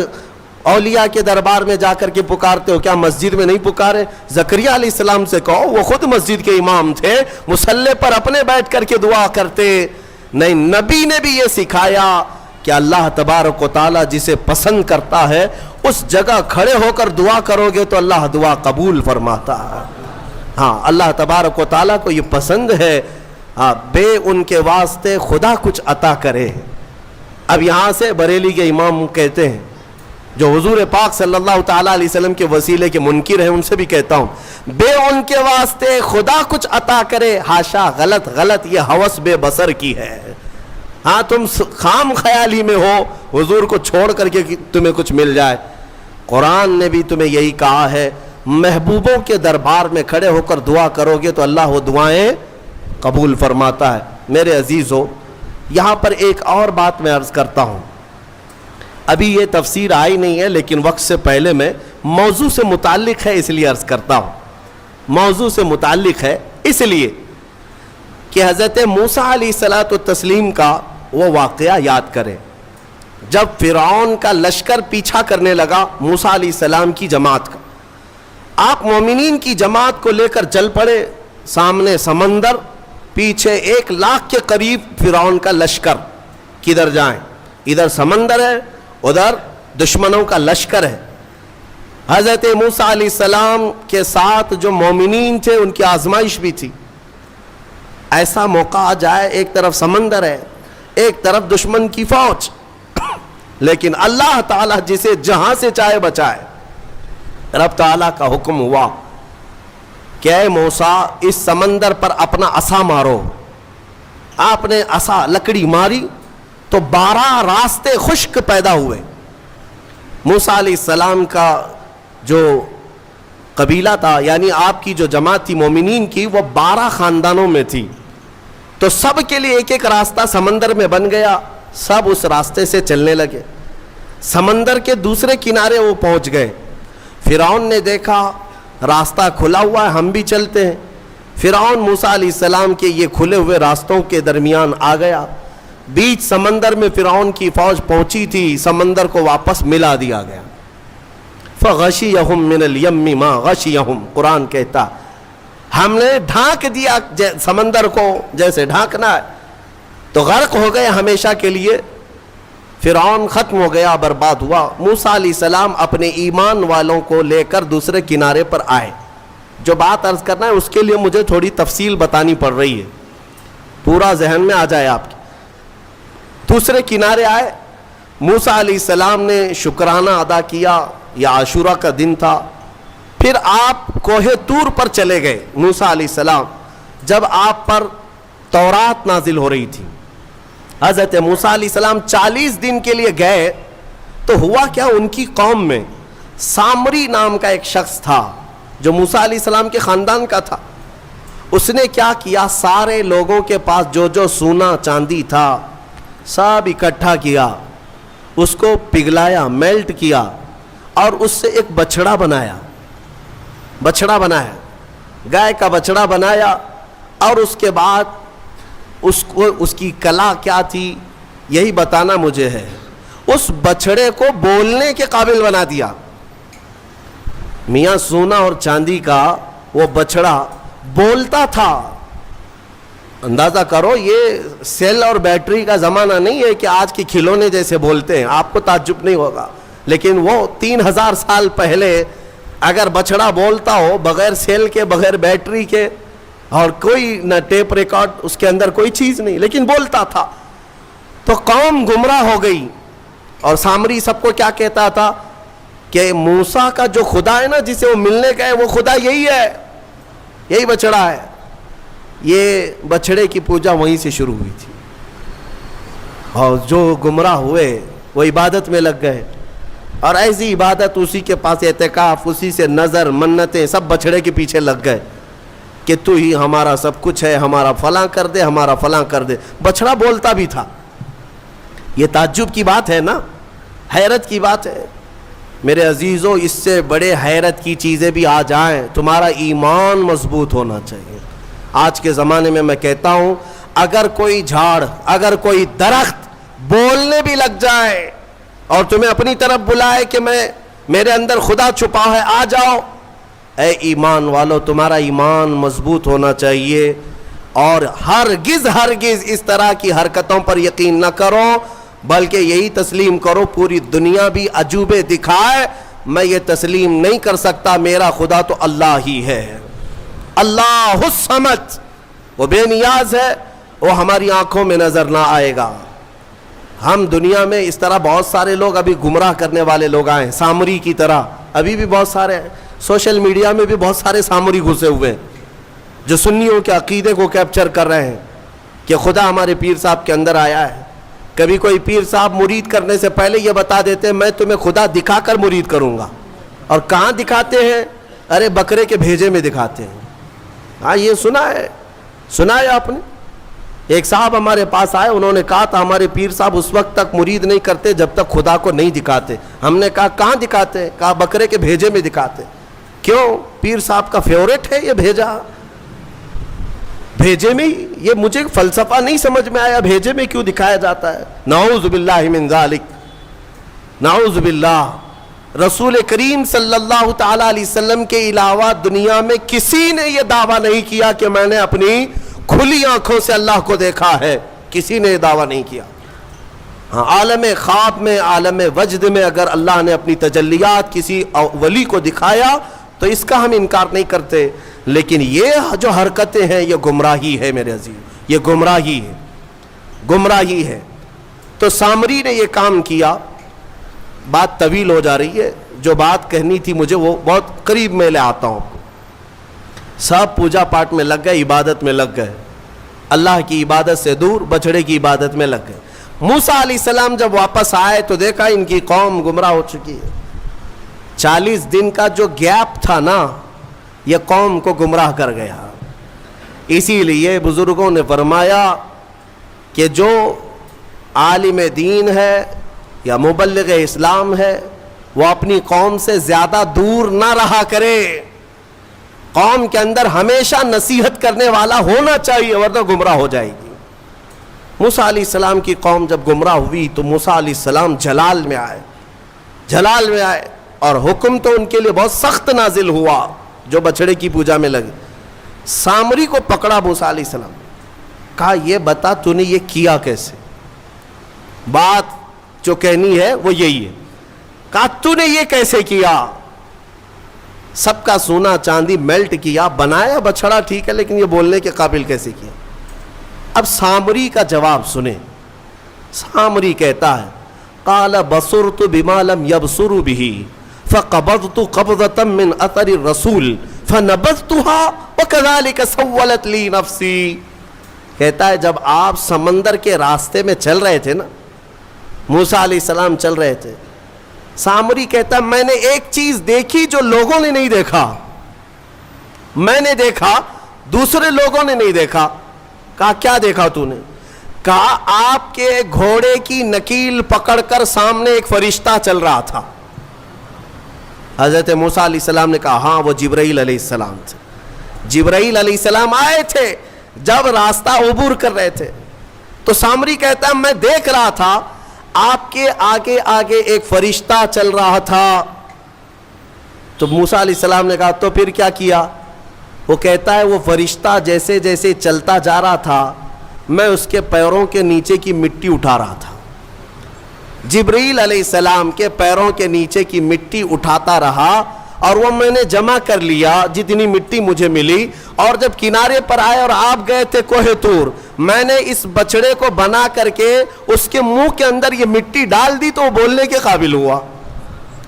اولیاء کے دربار میں جا کر کے پکارتے ہو, کیا مسجد میں نہیں پکارے؟ زکریا علیہ السلام سے کہو, وہ خود مسجد کے امام تھے, مصلی پر اپنے بیٹھ کر کے دعا کرتے. نہیں, نبی نے بھی یہ سکھایا کہ اللہ تبارک و تعالیٰ جسے پسند کرتا ہے اس جگہ کھڑے ہو کر دعا کرو گے تو اللہ دعا قبول فرماتا ہے. ہاں, اللہ تبارک و تعالیٰ کو یہ پسند ہے بے ان کے واسطے خدا کچھ عطا کرے. اب یہاں سے بریلی کے امام کہتے ہیں جو حضور پاک صلی اللہ تعالیٰ علیہ وسلم کے وسیلے کے منکر ہیں, ان سے بھی کہتا ہوں بے ان کے واسطے خدا کچھ عطا کرے. ہاشا, غلط غلط, یہ ہوس بے بصر کی ہے. ہاں, تم خام خیالی میں ہو حضور کو چھوڑ کر کے تمہیں کچھ مل جائے. قرآن نے بھی تمہیں یہی کہا ہے, محبوبوں کے دربار میں کھڑے ہو کر دعا کرو گے تو اللہ وہ دعائیں قبول فرماتا ہے. میرے عزیزو, یہاں پر ایک اور بات میں عرض کرتا ہوں. ابھی یہ تفسیر آئی نہیں ہے لیکن وقت سے پہلے میں موضوع سے متعلق ہے اس لیے عرض کرتا ہوں. موضوع سے متعلق ہے اس لیے کہ حضرت موسیٰ علیہ الصلاۃ والتسلیم کا وہ واقعہ یاد کریں جب فرعون کا لشکر پیچھا کرنے لگا موسیٰ علیہ السلام کی جماعت کا. آپ مومنین کی جماعت کو لے کر چل پڑے, سامنے سمندر, پیچھے 100,000 کے قریب فرعون کا لشکر. کدھر جائیں؟ ادھر سمندر ہے, ادھر دشمنوں کا لشکر ہے. حضرت موسیٰ علیہ السلام کے ساتھ جو مومنین تھے ان کی آزمائش بھی تھی. ایسا موقع آ جائے, ایک طرف سمندر ہے, ایک طرف دشمن کی فوج, لیکن اللہ تعالیٰ جسے جہاں سے چاہے بچائے. رب تعالیٰ کا حکم ہوا کہ اے موسیٰ اس سمندر پر اپنا عصا مارو. آپ نے عصا لکڑی ماری تو 12 راستے خشک پیدا ہوئے. موسیٰ علیہ السلام کا جو قبیلہ تھا, یعنی آپ کی جو جماعت تھی مومنین کی, وہ 12 خاندانوں میں تھی, تو سب کے لیے ایک ایک راستہ سمندر میں بن گیا. سب اس راستے سے چلنے لگے. سمندر کے دوسرے کنارے وہ پہنچ گئے. فرعون نے دیکھا راستہ کھلا ہوا ہے, ہم بھی چلتے ہیں. فرعون موسیٰ علیہ السلام کے یہ کھلے ہوئے راستوں کے درمیان آ گیا. بیچ سمندر میں فرعون کی فوج پہنچی تھی, سمندر کو واپس ملا دیا گیا. فغشیہم من الیم ما غشیہم, قرآن کہتا ہم نے ڈھانک دیا سمندر کو جیسے ڈھانکنا ہے, تو غرق ہو گئے ہمیشہ کے لیے. فرعون ختم ہو گیا, برباد ہوا. موسیٰ علیہ السلام اپنے ایمان والوں کو لے کر دوسرے کنارے پر آئے. جو بات عرض کرنا ہے اس کے لیے مجھے تھوڑی تفصیل بتانی پڑ رہی ہے, پورا ذہن میں آ جائے آپ کے. دوسرے کنارے آئے, موسیٰ علیہ السلام نے شکرانہ ادا کیا, یہ عاشورہ کا دن تھا. پھر آپ کوہ طور پر چلے گئے. موسیٰ علیہ السلام جب آپ پر تورات نازل ہو رہی تھی, حضرت موسیٰ علیہ السلام 40 دن کے لیے گئے تو ہوا کیا، ان کی قوم میں سامری نام کا ایک شخص تھا جو موسیٰ علیہ السلام کے خاندان کا تھا. اس نے کیا کیا، سارے لوگوں کے پاس جو جو سونا چاندی تھا سب اکٹھا کیا، اس کو پگھلایا، میلٹ کیا اور اس سے ایک بچڑا بنایا، گائے کا بچڑا بنایا. اور اس کے بعد اس کی کلا کیا تھی یہی بتانا مجھے ہے. اس بچڑے کو بولنے کے قابل بنا دیا. میاں سونا اور چاندی کا وہ بچڑا بولتا تھا. اندازہ کرو، یہ سیل اور بیٹری کا زمانہ نہیں ہے کہ آج کے کھلونے جیسے بولتے ہیں، آپ کو تعجب نہیں ہوگا. لیکن وہ 3000 سال پہلے اگر بچڑا بولتا ہو بغیر سیل کے، بغیر بیٹری کے، اور کوئی نہ ٹیپ ریکارڈ، اس کے اندر کوئی چیز نہیں، لیکن بولتا تھا. تو قوم گمراہ ہو گئی. اور سامری سب کو کیا کہتا تھا کہ موسیٰ کا جو خدا ہے نا، جسے وہ ملنے گئے، وہ خدا یہی ہے، یہی بچڑا ہے. یہ بچڑے کی پوجا وہیں سے شروع ہوئی تھی. اور جو گمراہ ہوئے وہ عبادت میں لگ گئے، اور ایسی عبادت، اسی کے پاس اعتکاف، اسی سے نظر، منتیں، سب بچڑے کے پیچھے لگ گئے کہ تو ہی ہمارا سب کچھ ہے، ہمارا فلاں کر دے، ہمارا فلاں کر دے. بچڑا بولتا بھی تھا. یہ تعجب کی بات ہے نا، حیرت کی بات ہے. میرے عزیزو، اس سے بڑے حیرت کی چیزیں بھی آ جائیں، تمہارا ایمان مضبوط ہونا چاہیے. آج کے زمانے میں میں کہتا ہوں، اگر کوئی جھاڑ، اگر کوئی درخت بولنے بھی لگ جائے اور تمہیں اپنی طرف بلائے کہ میرے اندر خدا چھپا ہے، آ جاؤ، اے ایمان والو، تمہارا ایمان مضبوط ہونا چاہیے. اور ہرگز اس طرح کی حرکتوں پر یقین نہ کرو، بلکہ یہی تسلیم کرو، پوری دنیا بھی عجوبے دکھائے، میں یہ تسلیم نہیں کر سکتا، میرا خدا تو اللہ ہی ہے. اللہ الصمد، وہ بے نیاز ہے، وہ ہماری آنکھوں میں نظر نہ آئے گا. ہم دنیا میں اس طرح بہت سارے لوگ ابھی گمراہ کرنے والے لوگ آئے ہیں، سامری کی طرح. ابھی بھی بہت سارے ہیں، سوشل میڈیا میں بھی بہت سارے سامری گھسے ہوئے ہیں جو سنیوں کے عقیدے کو کیپچر کر رہے ہیں کہ خدا ہمارے پیر صاحب کے اندر آیا ہے. کبھی کوئی پیر صاحب مرید کرنے سے پہلے یہ بتا دیتے ہیں میں تمہیں خدا دکھا کر مرید کروں گا. اور کہاں دکھاتے ہیں؟ ارے بکرے کے بھیجے میں دکھاتے ہیں. ہاں، یہ سنا ہے آپ نے. ایک صاحب ہمارے پاس آئے، انہوں نے کہا تھا ہمارے پیر صاحب اس وقت تک مرید نہیں کرتے جب تک خدا کو نہیں دکھاتے. ہم نے کہا کہاں دکھاتے؟ کہا بکرے کے بھیجے میں دکھاتے. کیوں؟ پیر صاحب کا فیورٹ ہے یہ بھیجا. بھیجے میں، یہ مجھے فلسفہ نہیں سمجھ میں آیا، بھیجے میں کیوں دکھایا جاتا ہے؟ نعوذ باللہ من ذالک، نعوذ باللہ. رسول کریم صلی اللہ تعالی علیہ وسلم کے علاوہ دنیا میں کسی نے یہ دعویٰ نہیں کیا کہ میں نے اپنی کھلی آنکھوں سے اللہ کو دیکھا ہے. کسی نے یہ دعویٰ نہیں کیا. ہاں، عالم خواب میں، عالم وجد میں اگر اللہ نے اپنی تجلیات کسی ولی کو دکھایا تو اس کا ہم انکار نہیں کرتے. لیکن یہ جو حرکتیں ہیں یہ گمراہی ہے میرے عزیز، یہ گمراہی ہے. تو سامری نے یہ کام کیا. بات طویل ہو جا رہی ہے، جو بات کہنی تھی مجھے وہ بہت قریب میں لے آتا ہوں. سب پوجا پاٹ میں لگ گئے، عبادت میں لگ گئے، اللہ کی عبادت سے دور بچڑے کی عبادت میں لگ گئے. موسیٰ علیہ السلام جب واپس آئے تو دیکھا ان کی قوم گمراہ ہو چکی ہے. 40 دن کا جو گیپ تھا نا، یہ قوم کو گمراہ کر گیا. اسی لیے بزرگوں نے فرمایا کہ جو عالم دین ہے یا مبلغ اسلام ہے وہ اپنی قوم سے زیادہ دور نہ رہا کرے. قوم کے اندر ہمیشہ نصیحت کرنے والا ہونا چاہیے، ورنہ گمراہ ہو جائے گی. موسیٰ علیہ السلام کی قوم جب گمراہ ہوئی تو موسیٰ علیہ السلام جلال میں آئے اور حکم تو ان کے لیے بہت سخت نازل ہوا جو بچڑے کی پوجا میں لگے. سامری کو پکڑا موسیٰ علیہ السلام، کہا یہ بتا تو نے یہ کیا کیسے؟ بات جو کہنی ہے وہ یہی ہے. کہا تو نے یہ کیسے کیا؟ سب کا سونا چاندی میلٹ کیا، بنایا بچڑا ٹھیک ہے، لیکن یہ بولنے کے قابل کیسے کیا؟ اب سامری کا جواب سنیں. سامری کہتا ہے قال بصرت بما لم يبصروا به فقبضت قبضة من اثر الرسول فنبذتها وكذلك سولت لي نفسي. کہتا ہے جب آپ سمندر کے راستے میں چل رہے تھے نا، موسیٰ علیہ السلام چل رہے تھے، سامری کہتا ہے میں نے ایک چیز دیکھی جو لوگوں نے نہیں دیکھا، میں نے دیکھا دوسرے لوگوں نے نہیں دیکھا۔ کہا کیا دیکھا تو نے؟ کہا آپ کے گھوڑے کی نکیل پکڑ کر سامنے ایک فرشتہ چل رہا تھا۔ حضرت موسیٰ علیہ السلام نے کہا ہاں وہ جبرائیل علیہ السلام تھے، جبرائیل علیہ السلام آئے تھے جب راستہ عبور کر رہے تھے۔ تو سامری کہتا ہے میں دیکھ رہا تھا آپ کے آگے آگے ایک فرشتہ چل رہا تھا۔ تو موسیٰ علیہ السلام نے کہا تو پھر کیا کیا؟ وہ کہتا ہے وہ فرشتہ جیسے جیسے چلتا جا رہا تھا میں اس کے پیروں کے نیچے کی مٹی اٹھا رہا تھا، جبرائیل علیہ السلام کے پیروں کے نیچے کی مٹی اٹھاتا رہا اور وہ میں نے جمع کر لیا جتنی مٹی مجھے ملی، اور جب کنارے پر آئے اور آپ گئے تھے کوہ طور، میں نے اس بچڑے کو بنا کر کے اس کے منہ کے اندر یہ مٹی ڈال دی تو وہ بولنے کے قابل ہوا۔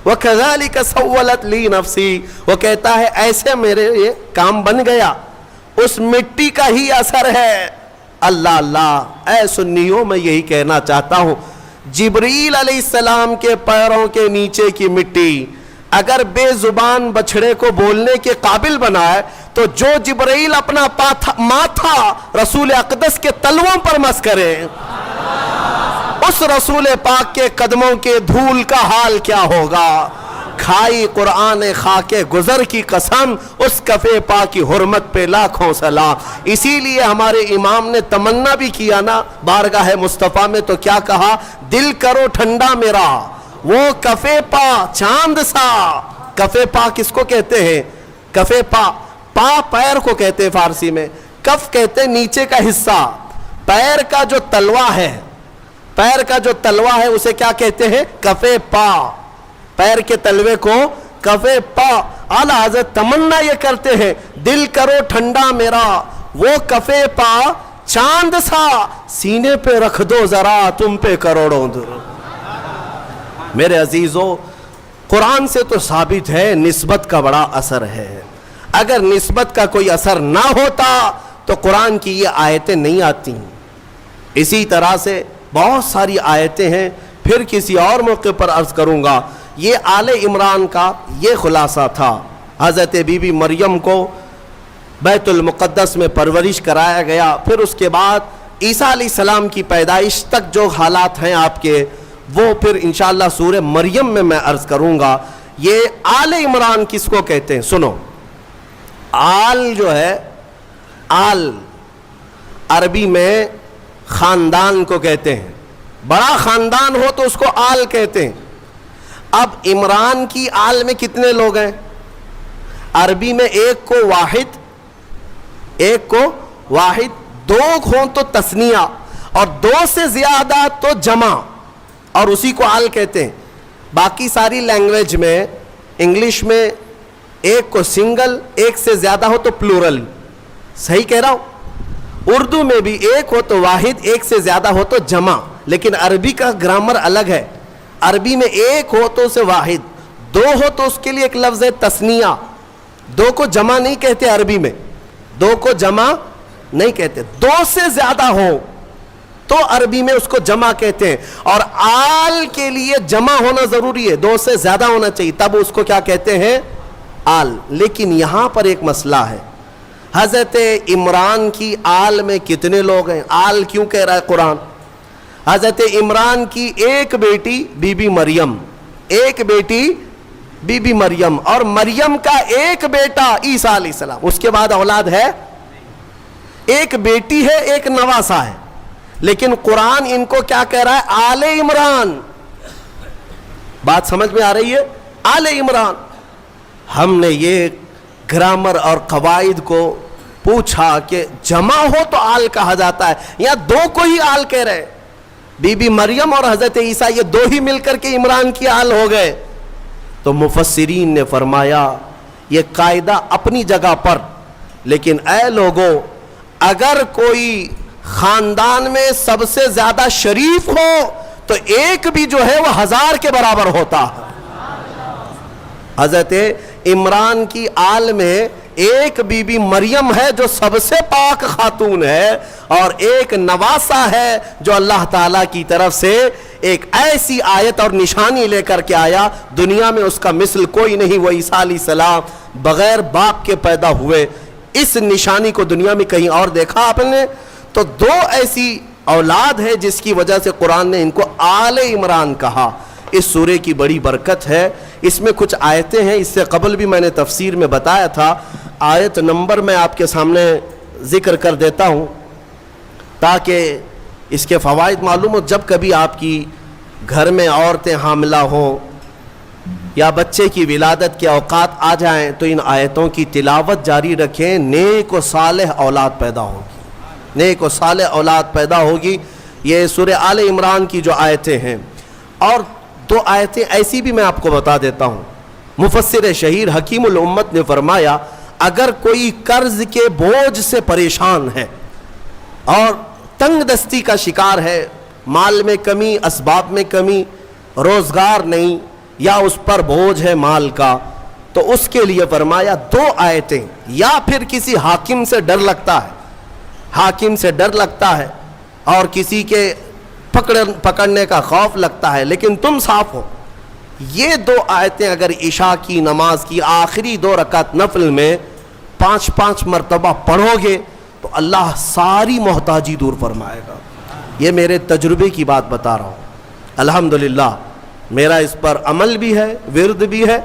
وَكَذَلِكَ سَوَّلَتْ لِي نَفْسِي، وہ کہتا ہے ایسے میرے یہ کام بن گیا، اس مٹی کا ہی اثر ہے۔ اللہ اللہ، اے سنیوں میں یہی کہنا چاہتا ہوں، جبرائیل علیہ السلام کے پیروں کے نیچے کی مٹی اگر بے زبان بچڑے کو بولنے کے قابل بنائے تو جو جبرائیل اپنا ماتھا رسول اقدس کے تلووں پر مس کرے، اس رسول پاک کے قدموں کے دھول کا حال کیا ہوگا؟ کھائی قرآن خاک گزر کی قسم، اس کفے پاک کی حرمت پہ لاکھوں سلام۔ اسی لیے ہمارے امام نے تمنا بھی کیا نا بارگاہ مصطفیٰ میں، تو کیا کہا؟ دل کرو ٹھنڈا میرا وہ کفے پا چاند سا۔ کفے پا کس کو کہتے ہیں؟ کفے پا، پا پیر کو کہتے ہیں فارسی میں، کف کہتے ہیں نیچے کا حصہ، پیر کا جو تلوا ہے، پیر کا جو تلوا ہے اسے کیا کہتے ہیں؟ کفے پا، پیر کے تلوے کو کفے پا۔ اعلیٰ حضرت تمنا یہ کرتے ہیں دل کرو ٹھنڈا میرا وہ کفے پا چاند سا، سینے پہ رکھ دو ذرا تم پہ کروڑوں در۔ میرے عزیزو، قرآن سے تو ثابت ہے نسبت کا بڑا اثر ہے، اگر نسبت کا کوئی اثر نہ ہوتا تو قرآن کی یہ آیتیں نہیں آتی۔ اسی طرح سے بہت ساری آیتیں ہیں، پھر کسی اور موقع پر عرض کروں گا۔ یہ آل عمران کا یہ خلاصہ تھا۔ حضرت بی بی مریم کو بیت المقدس میں پرورش کرایا گیا، پھر اس کے بعد عیسیٰ علیہ السلام کی پیدائش تک جو حالات ہیں آپ کے، وہ پھر انشاءاللہ سورہ مریم میں میں عرض کروں گا۔ یہ آل عمران کس کو کہتے ہیں؟ سنو، آل جو ہے، آل عربی میں خاندان کو کہتے ہیں، بڑا خاندان ہو تو اس کو آل کہتے ہیں۔ اب عمران کی آل میں کتنے لوگ ہیں؟ عربی میں ایک کو واحد، ایک کو واحد، دو ہوں تو تثنیہ، اور دو سے زیادہ تو جمع، اور اسی کو آل کہتے ہیں۔ باقی ساری لینگویج میں، انگلش میں ایک کو سنگل، ایک سے زیادہ ہو تو پلورل، صحیح کہہ رہا ہوں؟ اردو میں بھی ایک ہو تو واحد، ایک سے زیادہ ہو تو جمع، لیکن عربی کا گرامر الگ ہے۔ عربی میں ایک ہو تو اسے واحد، دو ہو تو اس کے لیے ایک لفظ ہے تثنیہ، دو کو جمع نہیں کہتے عربی میں، دو کو جمع نہیں کہتے، دو سے زیادہ ہو تو عربی میں اس کو جمع کہتے ہیں، اور آل کے لیے جمع ہونا ضروری ہے، دو سے زیادہ ہونا چاہیے، تب اس کو کیا کہتے ہیں؟ آل۔ لیکن یہاں پر ایک مسئلہ ہے، حضرت عمران کی آل میں کتنے لوگ ہیں؟ آل کیوں کہہ رہا ہے قرآن؟ حضرت عمران کی ایک بیٹی بی بی مریم، ایک بیٹی بی بی مریم، اور مریم کا ایک بیٹا عیسیٰ علیہ السلام، اس کے بعد اولاد ہے، ایک بیٹی ہے، ایک نواسا ہے، لیکن قرآن ان کو کیا کہہ رہا ہے؟ آل عمران۔ بات سمجھ میں آ رہی ہے؟ آل عمران۔ ہم نے یہ گرامر اور قواعد کو پوچھا کہ جمع ہو تو آل کہا جاتا ہے یا دو کو ہی آل کہہ رہے؟ بی بی مریم اور حضرت عیسیٰ یہ دو ہی مل کر کے عمران کی آل ہو گئے؟ تو مفسرین نے فرمایا یہ قاعدہ اپنی جگہ پر، لیکن اے لوگوں، اگر کوئی خاندان میں سب سے زیادہ شریف ہو تو ایک بھی جو ہے وہ 1000 کے برابر ہوتا ہے۔ حضرت عمران کی آل میں ایک بی بی مریم ہے جو سب سے پاک خاتون ہے، اور ایک نواسا ہے جو اللہ تعالیٰ کی طرف سے ایک ایسی آیت اور نشانی لے کر کے آیا، دنیا میں اس کا مثل کوئی نہیں، وہ عیسیٰ علیہ السلام بغیر باپ کے پیدا ہوئے۔ اس نشانی کو دنیا میں کہیں اور دیکھا آپ نے؟ تو دو ایسی اولاد ہے جس کی وجہ سے قرآن نے ان کو آل عمران کہا۔ اس سورے کی بڑی برکت ہے، اس میں کچھ آیتیں ہیں، اس سے قبل بھی میں نے تفسیر میں بتایا تھا، آیت نمبر میں آپ کے سامنے ذکر کر دیتا ہوں تاکہ اس کے فوائد معلوم ہو۔ جب کبھی آپ کی گھر میں عورتیں حاملہ ہوں یا بچے کی ولادت کے اوقات آ جائیں تو ان آیتوں کی تلاوت جاری رکھیں، نیک و صالح اولاد پیدا ہوگی، نیک و صالح اولاد پیدا ہوگی۔ یہ سورہ آل عمران کی جو آیتیں ہیں، اور دو آیتیں ایسی بھی میں آپ کو بتا دیتا ہوں۔ مفسر شہیر حکیم الامت نے فرمایا اگر کوئی قرض کے بوجھ سے پریشان ہے اور تنگ دستی کا شکار ہے، مال میں کمی، اسباب میں کمی، روزگار نہیں، یا اس پر بوجھ ہے مال کا، تو اس کے لیے فرمایا دو آیتیں، یا پھر کسی حاکم سے ڈر لگتا ہے، حاکم سے ڈر لگتا ہے اور کسی کے پکڑنے کا خوف لگتا ہے لیکن تم صاف ہو، یہ دو آیتیں اگر عشاء کی نماز کی آخری 2 رکعت نفل میں 5 مرتبہ پڑھو گے تو اللہ ساری محتاجی دور فرمائے گا۔ یہ میرے تجربے کی بات بتا رہا ہوں، الحمدللہ میرا اس پر عمل بھی ہے، ورد بھی ہے،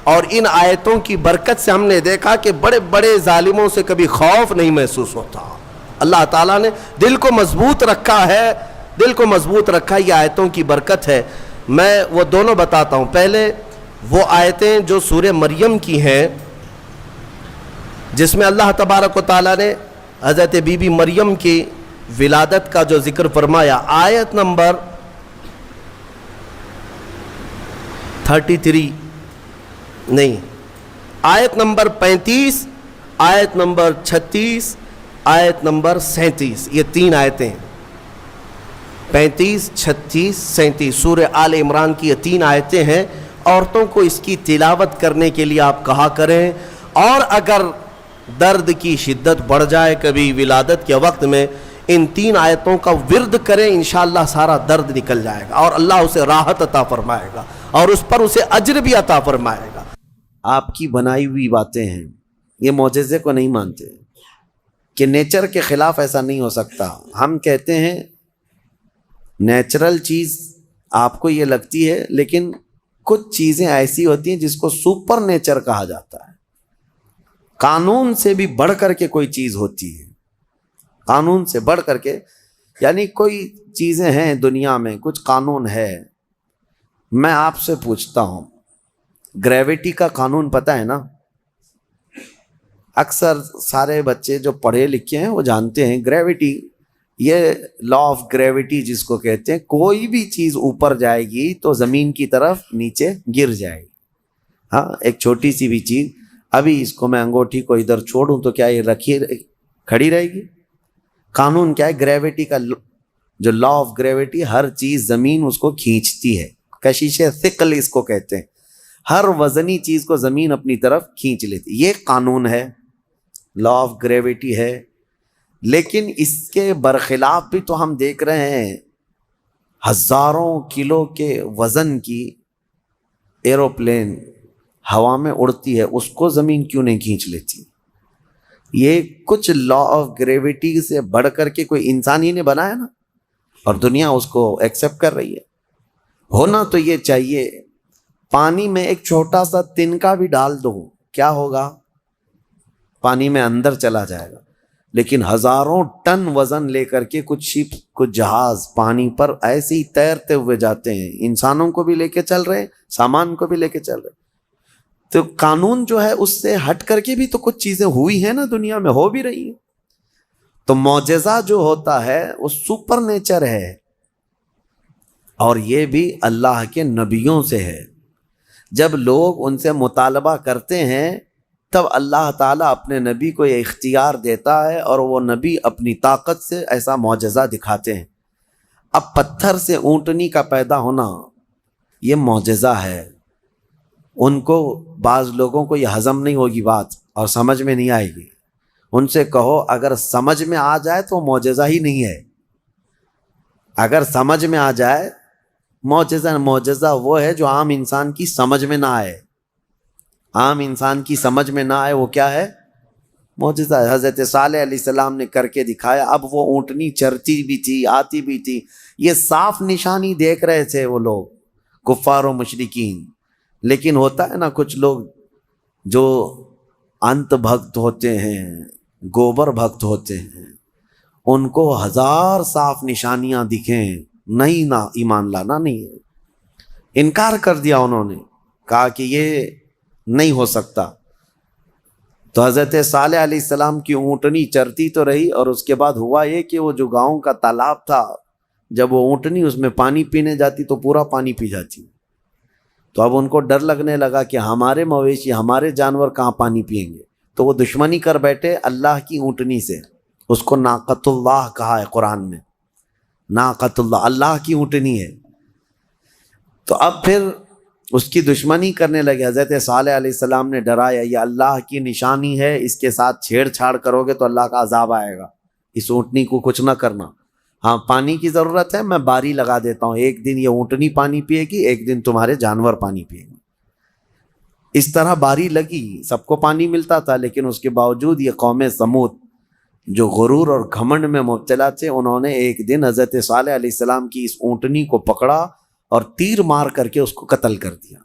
اور ان آیتوں کی برکت سے ہم نے دیکھا کہ بڑے بڑے ظالموں سے کبھی خوف نہیں محسوس ہوتا۔ اللہ تعالیٰ نے دل کو مضبوط رکھا ہے، دل کو مضبوط رکھا، یہ آیتوں کی برکت ہے۔ میں وہ دونوں بتاتا ہوں۔ پہلے وہ آیتیں جو سورہ مریم کی ہیں جس میں اللہ تبارک و تعالیٰ نے حضرت بی بی مریم کی ولادت کا جو ذکر فرمایا، آیت نمبر 33 نہیں، آیت نمبر 35، آیت نمبر 36، آیت نمبر 37، یہ 3 آیتیں، 35، 36، 37 سورہ آل عمران کی یہ 3 آیتیں ہیں۔ عورتوں کو اس کی تلاوت کرنے کے لیے آپ کہا کریں، اور اگر درد کی شدت بڑھ جائے کبھی ولادت کے وقت میں، ان 3 آیتوں کا ورد کریں، انشاءاللہ سارا درد نکل جائے گا اور اللہ اسے راحت عطا فرمائے گا اور اس پر اسے اجر بھی عطا فرمائے گا۔ آپ کی بنائی ہوئی باتیں ہیں، یہ معجزے کو نہیں مانتے کہ نیچر کے خلاف ایسا نہیں ہو سکتا۔ ہم کہتے ہیں نیچرل چیز آپ کو یہ لگتی ہے، لیکن کچھ چیزیں ایسی ہوتی ہیں جس کو سپر نیچر کہا جاتا ہے۔ قانون سے بھی بڑھ کر کے کوئی چیز ہوتی ہے، قانون سے بڑھ کر کے، یعنی کوئی چیزیں ہیں دنیا میں، کچھ قانون ہے۔ میں آپ سے پوچھتا ہوں، گریویٹی کا قانون پتہ ہے نا؟ اکثر سارے بچے جو پڑھے لکھے ہیں وہ جانتے ہیں گریویٹی، یہ لا آف گریویٹی جس کو کہتے ہیں، کوئی بھی چیز اوپر جائے گی تو زمین کی طرف نیچے گر جائے گی۔ ہاں، ایک چھوٹی سی بھی چیز، ابھی اس کو میں انگوٹھی کو ادھر چھوڑوں تو کیا یہ رکھی کھڑی رہے گی؟ قانون کیا ہے گریویٹی کا؟ جو لا آف گریویٹی، ہر چیز زمین اس کو کھینچتی ہے، کشش ثقل اس کو کہتے ہیں، ہر وزنی چیز کو زمین اپنی طرف کھینچ لیتی، یہ قانون ہے، لا آف گریویٹی ہے۔ لیکن اس کے برخلاف بھی تو ہم دیکھ رہے ہیں، ہزاروں کلو کے وزن کی ایروپلین ہوا میں اڑتی ہے، اس کو زمین کیوں نہیں کھینچ لیتی؟ یہ کچھ لا آف گریویٹی سے بڑھ کر کے کوئی انسان ہی نے بنایا نا، اور دنیا اس کو ایکسیپٹ کر رہی ہے۔ ہونا تو یہ چاہیے، پانی میں ایک چھوٹا سا تنکا بھی ڈال دو، کیا ہوگا؟ پانی میں اندر چلا جائے گا۔ لیکن ہزاروں ٹن وزن لے کر کے کچھ شپ، کچھ جہاز پانی پر ایسے ہی تیرتے ہوئے جاتے ہیں، انسانوں کو بھی لے کے چل رہے ہیں، سامان کو بھی لے کے چل رہے ہیں۔ تو قانون جو ہے اس سے ہٹ کر کے بھی تو کچھ چیزیں ہوئی ہیں نا، دنیا میں ہو بھی رہی ہیں۔ تو معجزہ جو ہوتا ہے وہ سپر نیچر ہے، اور یہ بھی اللہ کے نبیوں سے ہے۔ جب لوگ ان سے مطالبہ کرتے ہیں تب اللہ تعالیٰ اپنے نبی کو یہ اختیار دیتا ہے، اور وہ نبی اپنی طاقت سے ایسا معجزہ دکھاتے ہیں۔ اب پتھر سے اونٹنی کا پیدا ہونا یہ معجزہ ہے، ان کو، بعض لوگوں کو یہ ہضم نہیں ہوگی بات، اور سمجھ میں نہیں آئے گی. ان سے کہو اگر سمجھ میں آ جائے تو معجزہ ہی نہیں ہے. اگر سمجھ میں آ جائے معجزہ وہ ہے جو عام انسان کی سمجھ میں نہ آئے. عام انسان کی سمجھ میں نہ آئے وہ کیا ہے؟ معجزہ. حضرت صالح علیہ السلام نے کر کے دکھایا. اب وہ اونٹنی چرتی بھی تھی آتی بھی تھی. یہ صاف نشانی دیکھ رہے تھے وہ لوگ کفار و مشرکین. لیکن ہوتا ہے نا کچھ لوگ جو انت بھکت ہوتے ہیں، گوبر بھکت ہوتے ہیں، ان کو ہزار صاف نشانیاں دکھیں نہیں، نہ ایمان لانا نہیں ہے. انکار کر دیا انہوں نے، کہا کہ یہ نہیں ہو سکتا. تو حضرت صالح علیہ السلام کی اونٹنی چرتی تو رہی، اور اس کے بعد ہوا یہ کہ وہ جو گاؤں کا تالاب تھا، جب وہ اونٹنی اس میں پانی پینے جاتی تو پورا پانی پی جاتی. تو اب ان کو ڈر لگنے لگا کہ ہمارے مویشی، ہمارے جانور کہاں پانی پئیں گے. تو وہ دشمنی کر بیٹھے اللہ کی اونٹنی سے. اس کو ناقۃ اللہ کہا ہے قرآن میں. ناقۃ اللہ اللہ کی اونٹنی ہے. تو اب پھر اس کی دشمنی کرنے لگے. حضرت صالح علیہ السلام نے ڈرایا یہ اللہ کی نشانی ہے، اس کے ساتھ چھیڑ چھاڑ کرو گے تو اللہ کا عذاب آئے گا. اس اونٹنی کو کچھ نہ کرنا. ہاں پانی کی ضرورت ہے، میں باری لگا دیتا ہوں، ایک دن یہ اونٹنی پانی پیے گی، ایک دن تمہارے جانور پانی پیے گی. اس طرح باری لگی، سب کو پانی ملتا تھا. لیکن اس کے باوجود یہ قوم سمود جو غرور اور گھمنڈ میں مبتلا تھے، انہوں نے ایک دن حضرت صالح علیہ السلام کی اس اونٹنی کو پکڑا اور تیر مار کر کے اس کو قتل کر دیا،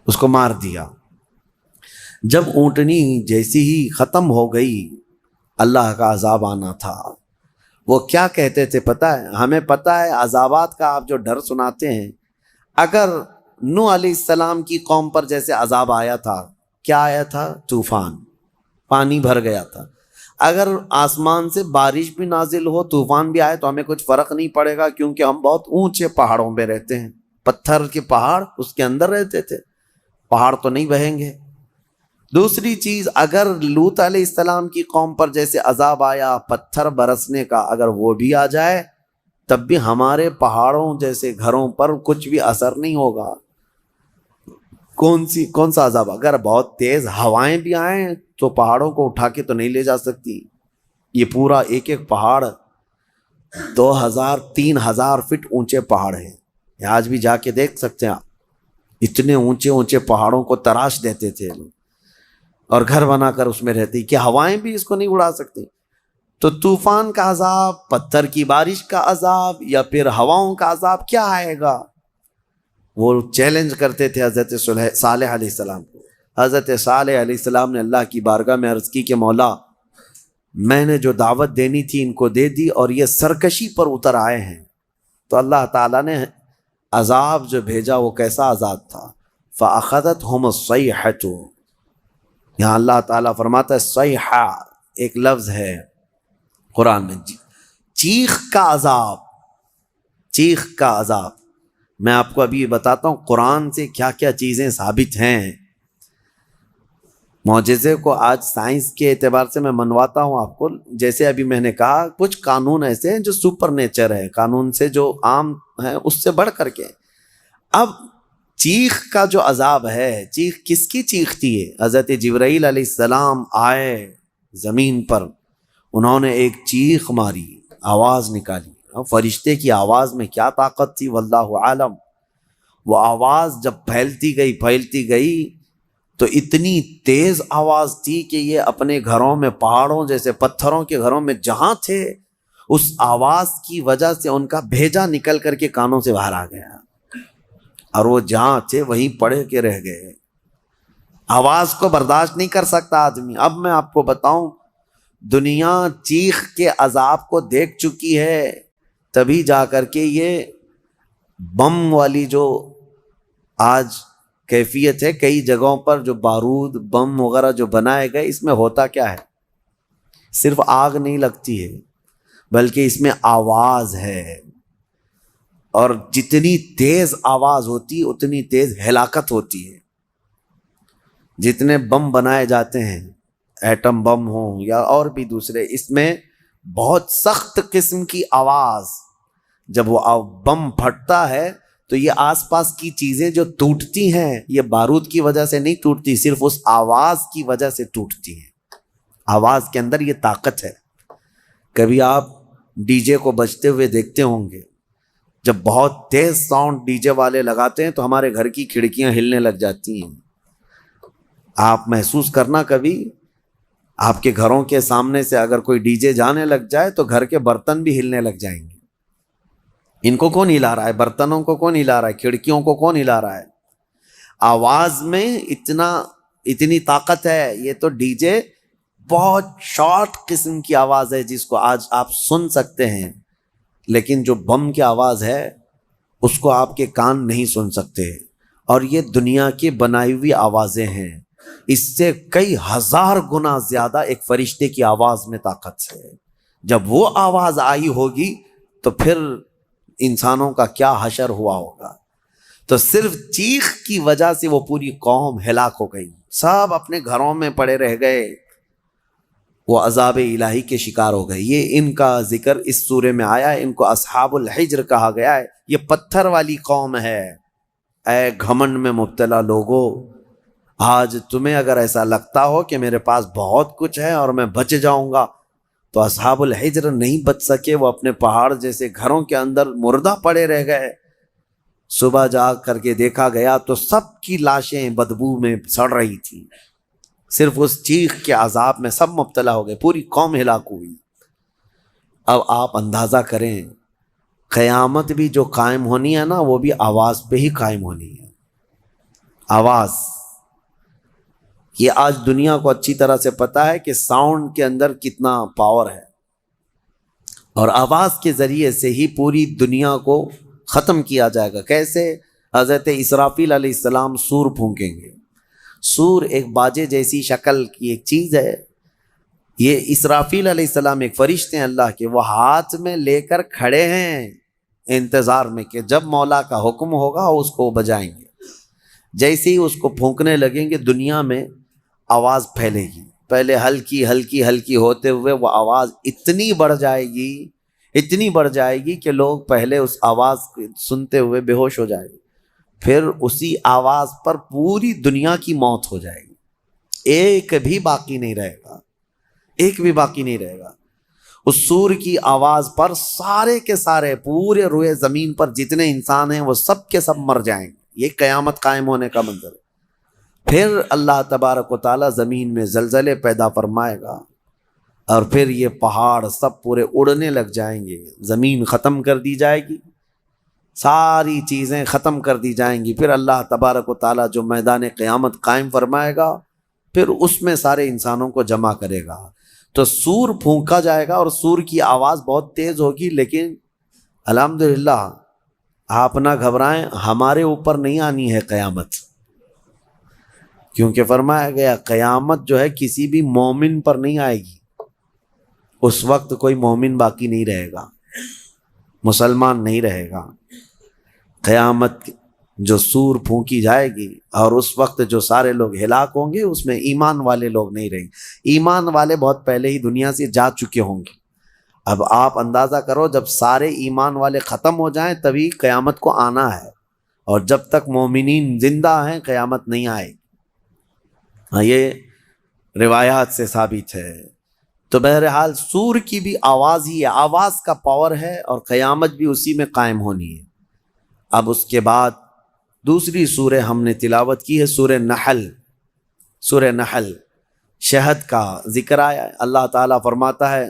اس کو مار دیا. جب اونٹنی جیسی ہی ختم ہو گئی، اللہ کا عذاب آنا تھا. وہ کیا کہتے تھے پتہ ہے؟ ہمیں پتہ ہے عذابات کا آپ جو ڈر سناتے ہیں، اگر نوح علیہ السلام کی قوم پر جیسے عذاب آیا تھا، کیا آیا تھا؟ طوفان، پانی بھر گیا تھا. اگر آسمان سے بارش بھی نازل ہو، طوفان بھی آئے تو ہمیں کچھ فرق نہیں پڑے گا، کیونکہ ہم بہت اونچے پہاڑوں پہ رہتے ہیں. پتھر کے پہاڑ اس کے اندر رہتے تھے، پہاڑ تو نہیں بہیں گے. دوسری چیز، اگر لوط علیہ السلام کی قوم پر جیسے عذاب آیا پتھر برسنے کا، اگر وہ بھی آ جائے تب بھی ہمارے پہاڑوں جیسے گھروں پر کچھ بھی اثر نہیں ہوگا. کون سا عذاب؟ اگر بہت تیز ہوائیں بھی آئیں تو پہاڑوں کو اٹھا کے تو نہیں لے جا سکتی. یہ پورا ایک ایک پہاڑ 2000 3000 فٹ اونچے پہاڑ ہیں. آج بھی جا کے دیکھ سکتے ہیں آپ. اتنے اونچے اونچے پہاڑوں کو تراش دیتے تھے اور گھر بنا کر اس میں رہتی کہ ہوائیں بھی اس کو نہیں اڑا سکتی. تو طوفان کا عذاب، پتھر کی بارش کا عذاب، یا پھر ہواؤں کا عذاب کیا آئے گا؟ وہ چیلنج کرتے تھے حضرت صالح علیہ السلام کو. حضرت صالح علیہ السلام نے اللہ کی بارگاہ میں عرض کی کہ مولا، میں نے جو دعوت دینی تھی ان کو دے دی اور یہ سرکشی پر اتر آئے ہیں. تو اللہ تعالیٰ نے عذاب جو بھیجا وہ کیسا عذاب تھا؟ فَأَخَذَتْهُمُ الصَّيْحَةُ. یہاں اللہ تعالیٰ فرماتا ہے صیحہ ایک لفظ ہے قرآن میں، چیخ کا عذاب. چیخ کا عذاب. میں آپ کو ابھی بتاتا ہوں قرآن سے کیا کیا چیزیں ثابت ہیں. معجزے کو آج سائنس کے اعتبار سے میں منواتا ہوں آپ کو. جیسے ابھی میں نے کہا کچھ قانون ایسے ہیں جو سپر نیچر ہے، قانون سے جو عام ہے اس سے بڑھ کر کے. اب چیخ کا جو عذاب ہے، چیخ کس کی چیخ تھی؟ حضرت جبرائیل علیہ السلام آئے زمین پر، انہوں نے ایک چیخ ماری، آواز نکالی. فرشتے کی آواز میں کیا طاقت تھی واللہ عالم. وہ آواز جب پھیلتی گئی تو اتنی تیز آواز تھی کہ یہ اپنے گھروں میں، پہاڑوں جیسے پتھروں کے گھروں میں جہاں تھے، اس آواز کی وجہ سے ان کا بھیجا نکل کر کے کانوں سے باہر آ گیا، اور وہ جہاں تھے وہیں پڑے کے رہ گئے. آواز کو برداشت نہیں کر سکتا آدمی. اب میں آپ کو بتاؤں، دنیا چیخ کے عذاب کو دیکھ چکی ہے، تبھی جا کر کے یہ بم والی جو آج کیفیت ہے کئی جگہوں پر، جو بارود بم وغیرہ جو بنائے گئے، اس میں ہوتا کیا ہے؟ صرف آگ نہیں لگتی ہے بلکہ اس میں آواز ہے، اور جتنی تیز آواز ہوتی اتنی تیز ہلاکت ہوتی ہے. جتنے بم بنائے جاتے ہیں، ایٹم بم ہوں یا اور بھی دوسرے، اس میں بہت سخت قسم کی آواز، جب وہ بم پھٹتا ہے تو تو یہ آس پاس کی چیزیں جو ٹوٹتی ہیں یہ بارود کی وجہ سے نہیں ٹوٹتی، صرف اس آواز کی وجہ سے ٹوٹتی ہیں۔ آواز کے اندر یہ طاقت ہے۔ کبھی آپ ڈی جے کو بجتے ہوئے دیکھتے ہوں گے، جب بہت تیز ساؤنڈ ڈی جے والے لگاتے ہیں تو ہمارے گھر کی کھڑکیاں ہلنے لگ جاتی ہیں۔ آپ محسوس کرنا کبھی، آپ کے گھروں کے سامنے سے اگر کوئی ڈی جے جانے لگ جائے تو گھر کے برتن بھی ہلنے لگ جائیں گے۔ ان کو کون ہلا رہا ہے؟ برتنوں کو کون ہلا رہا ہے؟ کھڑکیوں کو کون ہلا رہا ہے؟ آواز میں اتنی طاقت ہے۔ یہ تو ڈی جے بہت شارٹ قسم کی آواز ہے جس کو آج آپ سن سکتے ہیں، لیکن جو بم کی آواز ہے اس کو آپ کے کان نہیں سن سکتے، اور یہ دنیا کی بنائی ہوئی آوازیں ہیں۔ اس سے کئی ہزار گنا زیادہ ایک فرشتے کی آواز میں طاقت ہے۔ جب وہ آواز آئی ہوگی تو پھر انسانوں کا کیا حشر ہوا ہوگا۔ تو صرف چیخ کی وجہ سے وہ پوری قوم ہلاک ہو گئی، سب اپنے گھروں میں پڑے رہ گئے، وہ عذاب الہی کے شکار ہو گئے۔ یہ ان کا ذکر اس سورے میں آیا ہے، ان کو اصحاب الحجر کہا گیا ہے۔ یہ پتھر والی قوم ہے۔ اے گھمنڈ میں مبتلا لوگو، آج تمہیں اگر ایسا لگتا ہو کہ میرے پاس بہت کچھ ہے اور میں بچ جاؤں گا، تو اصحاب الحجر نہیں بچ سکے۔ وہ اپنے پہاڑ جیسے گھروں کے اندر مردہ پڑے رہ گئے۔ صبح جا کر کے دیکھا گیا تو سب کی لاشیں بدبو میں سڑ رہی تھیں، صرف اس چیخ کے عذاب میں سب مبتلا ہو گئے، پوری قوم ہلاک ہوئی۔ اب آپ اندازہ کریں، قیامت بھی جو قائم ہونی ہے نا، وہ بھی آواز پہ ہی قائم ہونی ہے۔ آواز، یہ آج دنیا کو اچھی طرح سے پتا ہے کہ ساؤنڈ کے اندر کتنا پاور ہے، اور آواز کے ذریعے سے ہی پوری دنیا کو ختم کیا جائے گا۔ کیسے؟ حضرت اسرافیل علیہ السلام سور پھونکیں گے۔ سور ایک باجے جیسی شکل کی ایک چیز ہے۔ یہ اسرافیل علیہ السلام ایک فرشتے ہیں اللہ کے، وہ ہاتھ میں لے کر کھڑے ہیں انتظار میں کہ جب مولا کا حکم ہوگا اس کو بجائیں گے۔ جیسے ہی اس کو پھونکنے لگیں گے دنیا میں آواز پھیلے گی، پہلے ہلکی ہلکی ہلکی ہوتے ہوئے وہ آواز اتنی بڑھ جائے گی کہ لوگ پہلے اس آواز کو سنتے ہوئے بے ہوش ہو جائیں گے، پھر اسی آواز پر پوری دنیا کی موت ہو جائے گی، ایک بھی باقی نہیں رہے گا، ایک بھی باقی نہیں رہے گا۔ اس سور کی آواز پر سارے کے سارے پورے روئے زمین پر جتنے انسان ہیں وہ سب کے سب مر جائیں گے۔ یہ قیامت قائم ہونے کا منظر ہے۔ پھر اللہ تبارک و تعالیٰ زمین میں زلزلے پیدا فرمائے گا، اور پھر یہ پہاڑ سب پورے اڑنے لگ جائیں گے، زمین ختم کر دی جائے گی، ساری چیزیں ختم کر دی جائیں گی۔ پھر اللہ تبارک و تعالیٰ جو میدان قیامت قائم فرمائے گا، پھر اس میں سارے انسانوں کو جمع کرے گا۔ تو سور پھونکا جائے گا، اور سور کی آواز بہت تیز ہوگی، لیکن الحمدللہ آپ نہ گھبرائیں، ہمارے اوپر نہیں آنی ہے قیامت، کیونکہ فرمایا گیا قیامت جو ہے کسی بھی مومن پر نہیں آئے گی۔ اس وقت کوئی مومن باقی نہیں رہے گا، مسلمان نہیں رہے گا۔ قیامت جو سور پھونکی جائے گی اور اس وقت جو سارے لوگ ہلاک ہوں گے، اس میں ایمان والے لوگ نہیں رہیں گے۔ ایمان والے بہت پہلے ہی دنیا سے جا چکے ہوں گے۔ اب آپ اندازہ کرو، جب سارے ایمان والے ختم ہو جائیں تبھی قیامت کو آنا ہے، اور جب تک مومنین زندہ ہیں قیامت نہیں آئے گی۔ یہ روایات سے ثابت ہے۔ تو بہرحال سور کی بھی آواز ہی ہے، آواز کا پاور ہے، اور قیامت بھی اسی میں قائم ہونی ہے۔ اب اس کے بعد دوسری سورہ ہم نے تلاوت کی ہے، سورہ نحل۔ سورہ نحل شہد کا ذکر آیا ہے۔ اللہ تعالیٰ فرماتا ہے،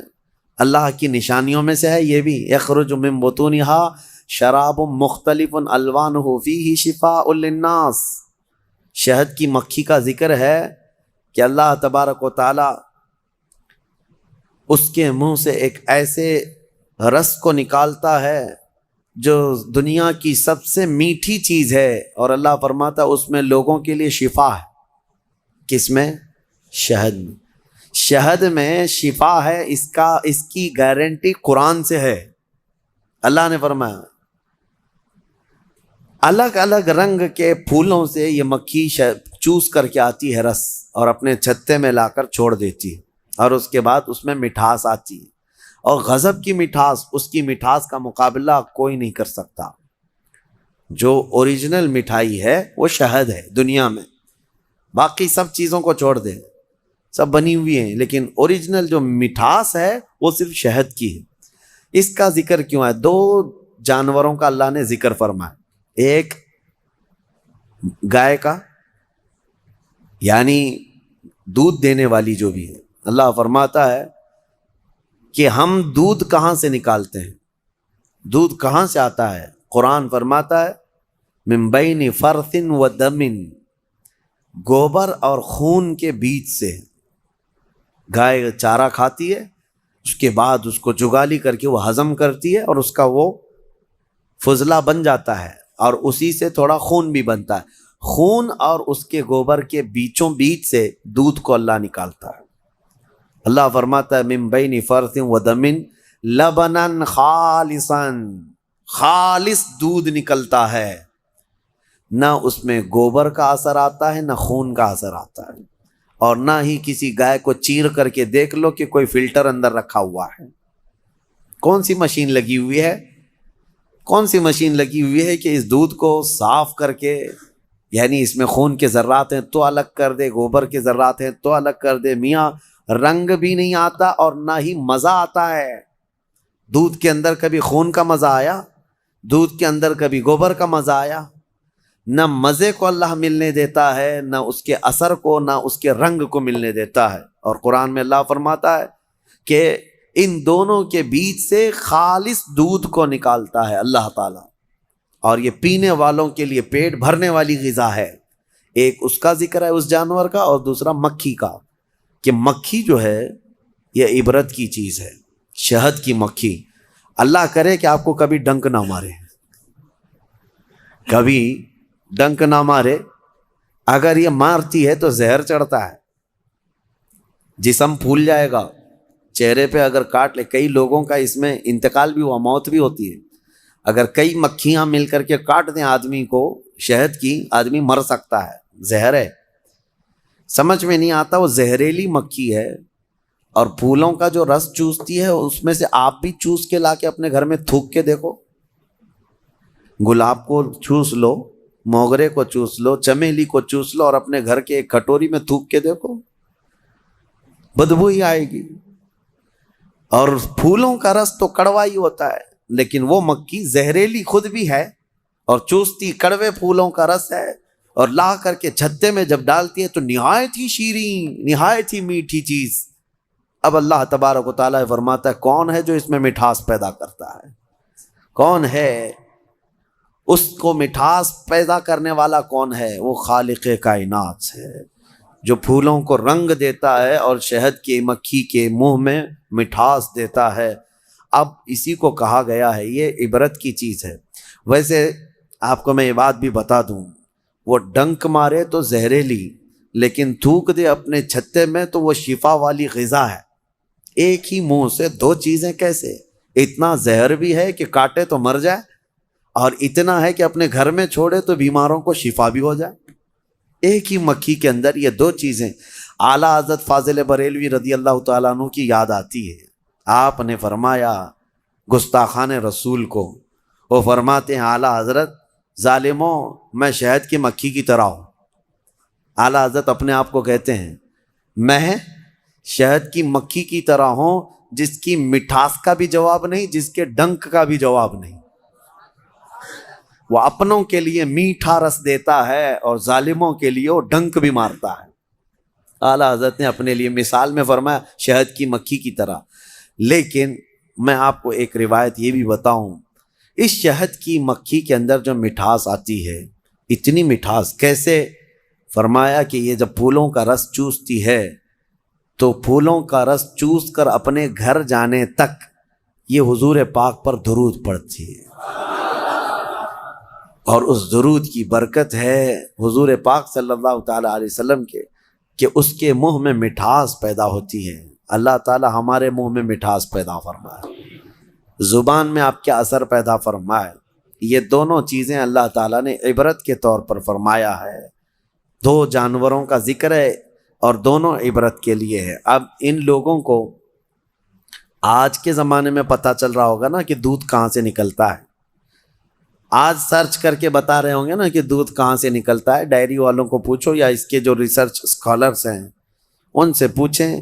اللہ کی نشانیوں میں سے ہے یہ بھی، یخرج من بطونها شراب مختلف الوانہ فیہ شفاء للناس۔ شہد کی مکھی کا ذکر ہے کہ اللہ تبارک و تعالیٰ اس کے منہ سے ایک ایسے رس کو نکالتا ہے جو دنیا کی سب سے میٹھی چیز ہے، اور اللہ فرماتا اس میں لوگوں کے لیے شفا ہے۔ کس میں؟ شہد میں۔ شہد میں شفا ہے، اس کی گارنٹی قرآن سے ہے۔ اللہ نے فرمایا الگ الگ رنگ کے پھولوں سے یہ مکھی چوس کر کے آتی ہے رس، اور اپنے چھتے میں لا کر چھوڑ دیتی ہے، اور اس کے بعد اس میں مٹھاس آتی ہے، اور غضب کی مٹھاس، اس کی مٹھاس کا مقابلہ کوئی نہیں کر سکتا۔ جو اوریجنل مٹھائی ہے وہ شہد ہے دنیا میں، باقی سب چیزوں کو چھوڑ دیں، سب بنی ہوئی ہیں، لیکن اوریجنل جو مٹھاس ہے وہ صرف شہد کی ہے۔ اس کا ذکر کیوں ہے؟ دو جانوروں کا اللہ نے ذکر فرمایا، ایک گائے کا، یعنی دودھ دینے والی جو بھی ہے، اللہ فرماتا ہے کہ ہم دودھ کہاں سے نکالتے ہیں، دودھ کہاں سے آتا ہے؟ قرآن فرماتا ہے من بین فرث و دم، گوبر اور خون کے بیچ سے۔ گائے چارہ کھاتی ہے، اس کے بعد اس کو جگالی کر کے وہ ہضم کرتی ہے اور اس کا وہ فضلہ بن جاتا ہے، اور اسی سے تھوڑا خون بھی بنتا ہے۔ خون اور اس کے گوبر کے بیچوں بیچ سے دودھ کو اللہ نکالتا ہے۔ اللہ فرماتا ہے من بین فرث و دم لبنا خالصا، خالص دودھ نکلتا ہے، نہ اس میں گوبر کا اثر آتا ہے نہ خون کا اثر آتا ہے، اور نہ ہی کسی گائے کو چیر کر کے دیکھ لو کہ کوئی فلٹر اندر رکھا ہوا ہے۔ کون سی مشین لگی ہوئی ہے؟ کون سی مشین لگی ہوئی ہے کہ اس دودھ کو صاف کر کے، یعنی اس میں خون کے ذرات ہیں تو الگ کر دے، گوبر کے ذرات ہیں تو الگ کر دے؟ میاں رنگ بھی نہیں آتا اور نہ ہی مزہ آتا ہے۔ دودھ کے اندر کبھی خون کا مزہ آیا؟ دودھ کے اندر کبھی گوبر کا مزہ آیا؟ نہ مزے کو اللہ ملنے دیتا ہے، نہ اس کے اثر کو، نہ اس کے رنگ کو ملنے دیتا ہے۔ اور قرآن میں اللہ فرماتا ہے کہ ان دونوں کے بیچ سے خالص دودھ کو نکالتا ہے اللہ تعالیٰ، اور یہ پینے والوں کے لیے پیٹ بھرنے والی غذا ہے۔ ایک اس کا ذکر ہے اس جانور کا، اور دوسرا مکھی کا، کہ مکھی جو ہے یہ عبرت کی چیز ہے، شہد کی مکھی۔ اللہ کرے کہ آپ کو کبھی ڈنک نہ مارے، کبھی ڈنک نہ مارے۔ اگر یہ مارتی ہے تو زہر چڑھتا ہے، جسم پھول جائے گا، چہرے پہ اگر کاٹ لے، کئی لوگوں کا اس میں انتقال بھی ہوا، موت بھی ہوتی ہے۔ اگر کئی مکھیاں مل کر کے کاٹ دیں آدمی کو شہد کی، آدمی مر سکتا ہے، زہر ہے۔ سمجھ میں نہیں آتا، وہ زہریلی مکھی ہے، اور پھولوں کا جو رس چوستی ہے اس میں سے آپ بھی چوس کے لا کے اپنے گھر میں تھوک کے دیکھو۔ گلاب کو چوس لو، موگرے کو چوس لو، چمیلی کو چوس لو، اور اپنے گھر کے ایک کٹوری میں تھوک کے دیکھو، بدبو ہی آئے گی۔ اور پھولوں کا رس تو کڑوا ہی ہوتا ہے، لیکن وہ مکھی زہریلی خود بھی ہے اور چوستی کڑوے پھولوں کا رس ہے، اور لا کر کے چھتے میں جب ڈالتی ہے تو نہایت ہی شیریں، نہایت ہی میٹھی چیز۔ اب اللہ تبارک و تعالیٰ فرماتا ہے کون ہے جو اس میں مٹھاس پیدا کرتا ہے؟ کون ہے اس کو مٹھاس پیدا کرنے والا؟ کون ہے؟ وہ خالق کائنات ہے، جو پھولوں کو رنگ دیتا ہے اور شہد کی مکھی کے منہ میں مٹھاس دیتا ہے۔ اب اسی کو کہا گیا ہے یہ عبرت کی چیز ہے۔ ویسے آپ کو میں یہ بات بھی بتا دوں، وہ ڈنک مارے تو زہریلی، لیکن تھوک دے اپنے چھتے میں تو وہ شفا والی غذا ہے۔ ایک ہی منہ سے دو چیزیں کیسے؟ اتنا زہر بھی ہے کہ کاٹے تو مر جائے، اور اتنا ہے کہ اپنے گھر میں چھوڑے تو بیماروں کو شفا بھی ہو جائے۔ ایک ہی مکھی کے اندر یہ دو چیزیں۔ اعلیٰ حضرت فاضل بریلوی رضی اللہ تعالیٰ عنہ کی یاد آتی ہے، آپ نے فرمایا گستاخان رسول کو، وہ فرماتے ہیں اعلیٰ حضرت ظالموں میں شہد کی مکھی کی طرح ہوں۔ اعلیٰ حضرت اپنے آپ کو کہتے ہیں میں شہد کی مکھی کی طرح ہوں، جس کی مٹھاس کا بھی جواب نہیں، جس کے ڈنک کا بھی جواب نہیں۔ وہ اپنوں کے لیے میٹھا رس دیتا ہے اور ظالموں کے لیے وہ ڈنک بھی مارتا ہے۔ اعلیٰ حضرت نے اپنے لیے مثال میں فرمایا شہد کی مکھی کی طرح۔ لیکن میں آپ کو ایک روایت یہ بھی بتاؤں، اس شہد کی مکھی کے اندر جو مٹھاس آتی ہے، اتنی مٹھاس کیسے؟ فرمایا کہ یہ جب پھولوں کا رس چوستی ہے تو پھولوں کا رس چوس کر اپنے گھر جانے تک یہ حضور پاک پر درود پڑھتی ہے، اور اس درود کی برکت ہے حضور پاک صلی اللہ تعالیٰ علیہ وسلم کے کہ اس کے منہ میں مٹھاس پیدا ہوتی ہے۔ اللہ تعالیٰ ہمارے منہ میں مٹھاس پیدا فرمائے، زبان میں آپ کیا اثر پیدا فرمائے۔ یہ دونوں چیزیں اللہ تعالیٰ نے عبرت کے طور پر فرمایا ہے۔ دو جانوروں کا ذکر ہے اور دونوں عبرت کے لیے ہے۔ اب ان لوگوں کو آج کے زمانے میں پتہ چل رہا ہوگا نا کہ دودھ کہاں سے نکلتا ہے۔ آج سرچ کر کے بتا رہے ہوں گے نا کہ دودھ کہاں سے نکلتا ہے، ڈائری والوں کو پوچھو یا اس کے جو ریسرچ اسکالرس ہیں ان سے پوچھیں.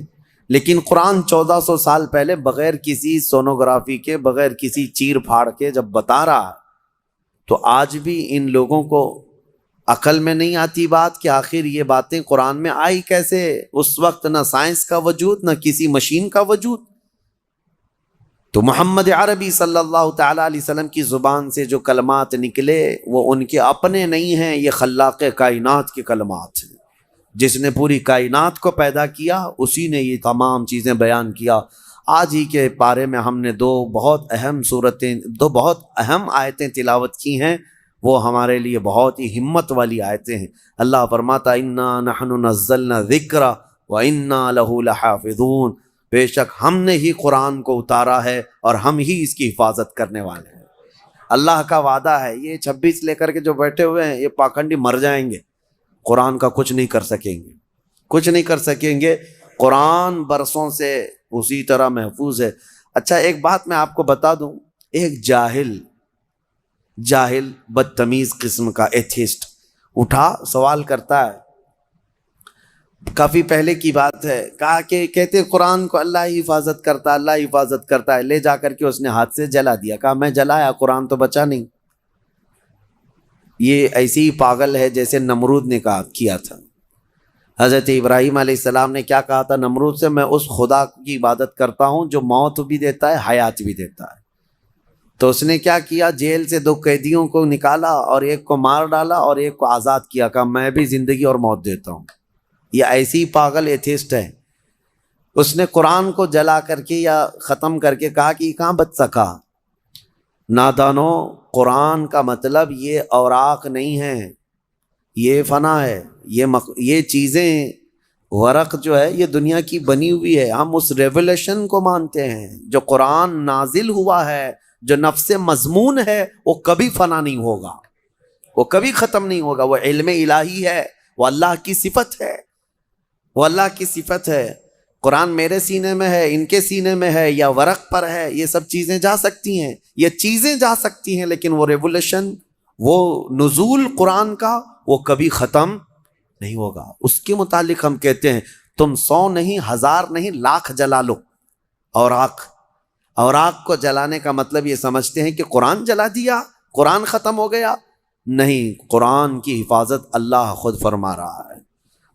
لیکن قرآن 1400 سال پہلے بغیر کسی سونوگرافی کے، بغیر کسی چیر پھاڑ کے جب بتا رہا، تو آج بھی ان لوگوں کو عقل میں نہیں آتی بات کہ آخر یہ باتیں قرآن میں آئی کیسے. اس وقت نہ سائنس کا وجود، نہ کسی مشین کا وجود. تو محمد عربی صلی اللہ تعالیٰ علیہ وسلم کی زبان سے جو کلمات نکلے وہ ان کے اپنے نہیں ہیں، یہ خلاق کائنات کے کلمات ہیں. جس نے پوری کائنات کو پیدا کیا اسی نے یہ تمام چیزیں بیان کیا. آج ہی کے پارے میں ہم نے دو بہت اہم آیتیں تلاوت کی ہیں، وہ ہمارے لیے بہت ہی ہمت والی آیتیں ہیں. اللہ فرماتا انا نحن نزلنا الذکر وانا لہ لحافظون، بے شک ہم نے ہی قرآن کو اتارا ہے اور ہم ہی اس کی حفاظت کرنے والے ہیں. اللہ کا وعدہ ہے. یہ 26 لے کر کے جو بیٹھے ہوئے ہیں یہ پاکھنڈی مر جائیں گے، قرآن کا کچھ نہیں کر سکیں گے، کچھ نہیں کر سکیں گے. قرآن برسوں سے اسی طرح محفوظ ہے. اچھا ایک بات میں آپ کو بتا دوں، ایک جاہل بدتمیز قسم کا ایتھیسٹ اٹھا سوال کرتا ہے، کافی پہلے کی بات ہے، کہا کہ کہتے قرآن کو اللہ ہی حفاظت کرتا، اللہ ہی حفاظت کرتا ہے. لے جا کر کے اس نے ہاتھ سے جلا دیا. کہا میں جلایا، قرآن تو بچا نہیں. یہ ایسی ہی پاگل ہے جیسے نمرود نے کیا تھا. حضرت ابراہیم علیہ السلام نے کیا کہا تھا نمرود سے؟ میں اس خدا کی عبادت کرتا ہوں جو موت بھی دیتا ہے، حیات بھی دیتا ہے. تو اس نے کیا کیا؟ جیل سے 2 قیدیوں کو نکالا اور ایک کو مار ڈالا اور ایک کو آزاد کیا. کہا میں بھی زندگی اور موت دیتا ہوں. یہ ایسی پاگل ایتھیسٹ ہے. اس نے قرآن کو جلا کر کے یا ختم کر کے کہا کہ یہ کہاں بچ سکا. نادانو، قرآن کا مطلب یہ اوراق نہیں ہے، یہ فنا ہے. یہ چیزیں، ورق جو ہے یہ دنیا کی بنی ہوئی ہے. ہم اس ریولیشن کو مانتے ہیں جو قرآن نازل ہوا ہے، جو نفس مضمون ہے، وہ کبھی فنا نہیں ہوگا، وہ کبھی ختم نہیں ہوگا. وہ علم الہی ہے، وہ اللہ کی صفت ہے، وہ اللہ کی صفت ہے. قرآن میرے سینے میں ہے، ان کے سینے میں ہے، یا ورق پر ہے، یہ سب چیزیں جا سکتی ہیں، یہ چیزیں جا سکتی ہیں، لیکن وہ ریولیشن، وہ نزول قرآن کا، وہ کبھی ختم نہیں ہوگا. اس کے متعلق ہم کہتے ہیں تم 100 نہیں، 1000 نہیں، 1,00,000 جلا لو. اوراق کو جلانے کا مطلب یہ سمجھتے ہیں کہ قرآن جلا دیا، قرآن ختم ہو گیا. نہیں، قرآن کی حفاظت اللہ خود فرما رہا ہے.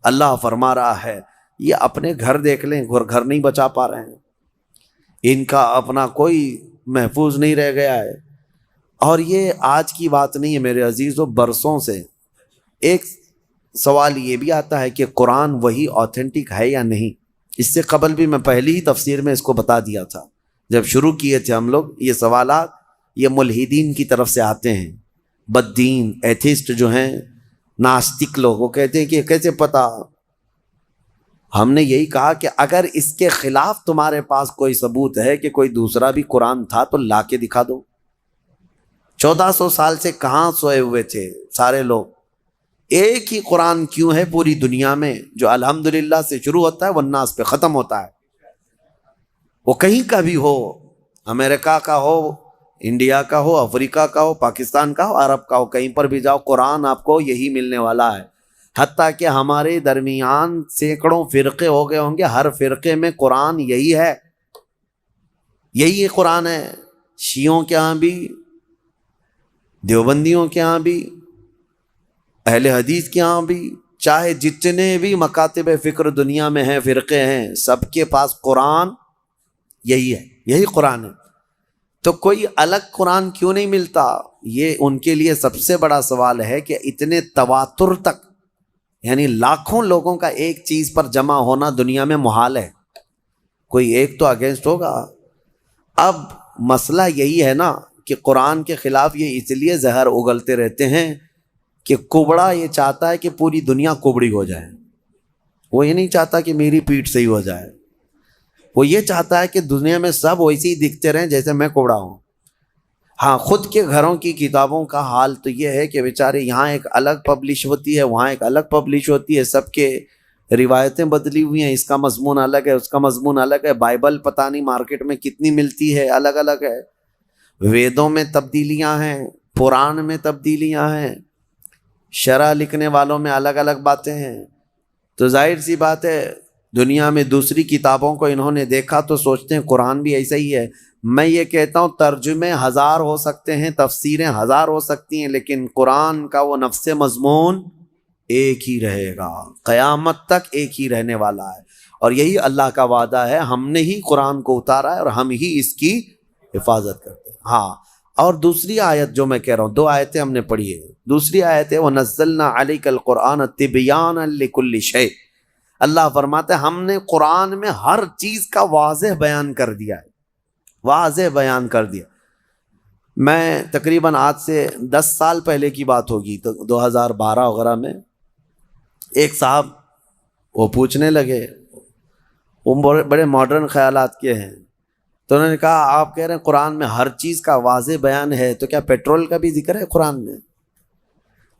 اللہ فرما رہا ہے. یہ اپنے گھر دیکھ لیں، گھر نہیں بچا پا رہے ہیں، ان کا اپنا کوئی محفوظ نہیں رہ گیا ہے. اور یہ آج کی بات نہیں ہے میرے عزیزو، برسوں سے. ایک سوال یہ بھی آتا ہے کہ قرآن وہی آتھینٹک ہے یا نہیں. اس سے قبل بھی میں پہلی ہی تفسیر میں اس کو بتا دیا تھا جب شروع کیے تھے ہم لوگ. یہ سوالات یہ ملحدین کی طرف سے آتے ہیں، بددین ایتھیسٹ جو ہیں، ناستک لوگ. وہ کہتے ہیں کہ کیسے پتا. ہم نے یہی کہا کہ اگر اس کے خلاف تمہارے پاس کوئی ثبوت ہے کہ کوئی دوسرا بھی قرآن تھا تو لا کے دکھا دو. 1400 سال سے کہاں سوئے ہوئے تھے سارے لوگ. ایک ہی قرآن کیوں ہے پوری دنیا میں جو الحمدللہ سے شروع ہوتا ہے والناس پہ ختم ہوتا ہے. وہ کہیں کا بھی ہو، امریکہ کا ہو، انڈیا کا ہو، افریقہ کا ہو، پاکستان کا ہو، عرب کا ہو، کہیں پر بھی جاؤ قرآن آپ کو یہی ملنے والا ہے. حتیٰ کہ ہمارے درمیان سینکڑوں فرقے ہو گئے ہوں گے، ہر فرقے میں قرآن یہی ہے، یہی قرآن ہے. شیعوں کے ہاں بھی، دیوبندیوں کے ہاں بھی، اہل حدیث کے ہاں بھی، چاہے جتنے بھی مکاتب فکر دنیا میں ہیں، فرقے ہیں، سب کے پاس قرآن یہی ہے، یہی قرآن ہے. تو کوئی الگ قرآن کیوں نہیں ملتا؟ یہ ان کے لیے سب سے بڑا سوال ہے کہ اتنے تواتر تک، یعنی لاکھوں لوگوں کا ایک چیز پر جمع ہونا دنیا میں محال ہے. کوئی ایک تو اگینسٹ ہوگا. اب مسئلہ یہی ہے نا کہ قرآن کے خلاف یہ اس لیے زہر اگلتے رہتے ہیں کہ کبڑا یہ چاہتا ہے کہ پوری دنیا کبڑی ہو جائے. وہ یہ نہیں چاہتا کہ میری پیٹھ صحیح ہو جائے. وہ یہ چاہتا ہے کہ دنیا میں سب ویسے ہی دکھتے رہیں جیسے میں کبڑا ہوں. ہاں، خود کے گھروں کی کتابوں کا حال تو یہ ہے کہ بیچارے یہاں ایک الگ پبلش ہوتی ہے، وہاں ایک الگ پبلش ہوتی ہے، سب کے روایتیں بدلی ہوئی ہیں، اس کا مضمون الگ ہے، اس کا مضمون الگ ہے. بائبل پتہ نہیں مارکیٹ میں کتنی ملتی ہے، الگ الگ ہے. ویدوں میں تبدیلیاں ہیں، قرآن میں تبدیلیاں ہیں، شرح لکھنے والوں میں الگ الگ باتیں ہیں، تو ظاہر سی بات ہے دنیا میں دوسری کتابوں کو انہوں نے دیکھا تو سوچتے ہیں قرآن بھی ایسا ہی ہے۔ میں یہ کہتا ہوں ترجمے ہزار ہو سکتے ہیں، تفسیریں ہزار ہو سکتی ہیں، لیکن قرآن کا وہ نفس مضمون ایک ہی رہے گا، قیامت تک ایک ہی رہنے والا ہے۔ اور یہی اللہ کا وعدہ ہے، ہم نے ہی قرآن کو اتارا ہے اور ہم ہی اس کی حفاظت کرتے ہیں۔ ہاں، اور دوسری آیت جو میں کہہ رہا ہوں، 2 آیتیں ہم نے پڑھی ہے۔ دوسری آیت ہے وَنَزَّلْنَا عَلَيْكَ الْقُرْآنَ تِبْيَانًا لِكُلِّ شَيْءٍ۔ اللہ فرماتے ہیں ہم نے قرآن میں ہر چیز کا واضح بیان کر دیا ہے، واضح بیان کر دیا۔ میں تقریباً آج سے 10 سال پہلے کی بات ہوگی، تو 2012 وغیرہ میں ایک صاحب وہ پوچھنے لگے، وہ بڑے ماڈرن خیالات کے ہیں، تو انہوں نے کہا آپ کہہ رہے ہیں قرآن میں ہر چیز کا واضح بیان ہے، تو کیا پیٹرول کا بھی ذکر ہے قرآن میں؟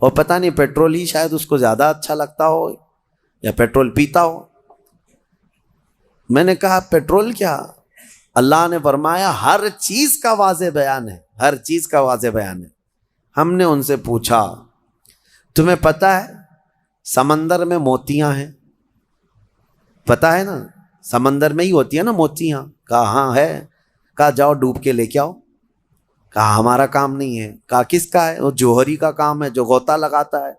اور پتہ نہیں پیٹرول ہی شاید اس کو زیادہ اچھا لگتا ہو یا پیٹرول پیتا ہو۔ میں نے کہا پیٹرول کیا، اللہ نے فرمایا ہر چیز کا واضح بیان ہے، ہر چیز کا واضح بیان ہے۔ ہم نے ان سے پوچھا تمہیں پتہ ہے سمندر میں موتیاں ہیں؟ پتہ ہے نا، سمندر میں ہی ہوتی ہے نا موتیاں۔ کہا ہاں ہے۔ کہا جاؤ ڈوب کے لے کے آؤ۔ کہا ہمارا کام نہیں ہے۔ کہا کس کا ہے؟ وہ جوہری کا کام ہے جو غوطہ لگاتا ہے۔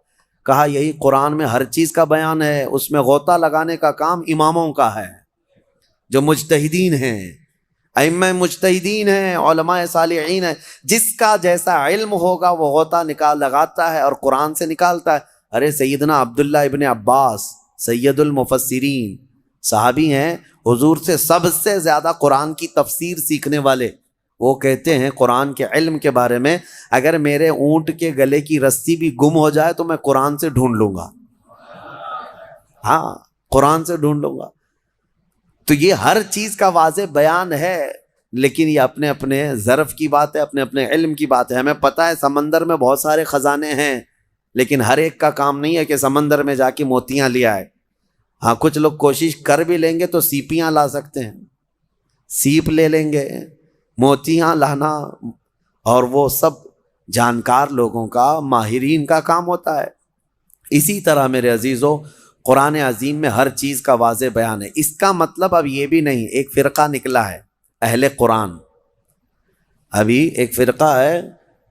کہا یہی قرآن میں ہر چیز کا بیان ہے، اس میں غوطہ لگانے کا کام اماموں کا ہے جو مجتہدین ہیں، ائمہ مجتہدین ہیں، علماء صالحین ہیں۔ جس کا جیسا علم ہوگا وہ غوطہ لگاتا ہے اور قرآن سے نکالتا ہے۔ ارے سیدنا عبداللہ ابن عباس سید المفسرین صحابی ہیں، حضور سے سب سے زیادہ قرآن کی تفسیر سیکھنے والے۔ وہ کہتے ہیں قرآن کے علم کے بارے میں، اگر میرے اونٹ کے گلے کی رسی بھی گم ہو جائے تو میں قرآن سے ڈھونڈ لوں گا۔ ہاں، قرآن سے ڈھونڈ لوں گا۔ تو یہ ہر چیز کا واضح بیان ہے، لیکن یہ اپنے اپنے ظرف کی بات ہے، اپنے اپنے علم کی بات ہے۔ ہمیں پتہ ہے سمندر میں بہت سارے خزانے ہیں، لیکن ہر ایک کا کام نہیں ہے کہ سمندر میں جا کے موتیاں لے آئے۔ ہاں، کچھ لوگ کوشش کر بھی لیں گے تو سیپیاں لا سکتے ہیں، سیپ لے لیں گے، موتیاں لانا اور وہ سب جانکار لوگوں کا، ماہرین کا کام ہوتا ہے۔ اسی طرح میرے عزیزو قرآن عظیم میں ہر چیز کا واضح بیان ہے۔ اس کا مطلب اب یہ بھی نہیں ایک فرقہ نکلا ہے اہل قرآن، ابھی ایک فرقہ ہے،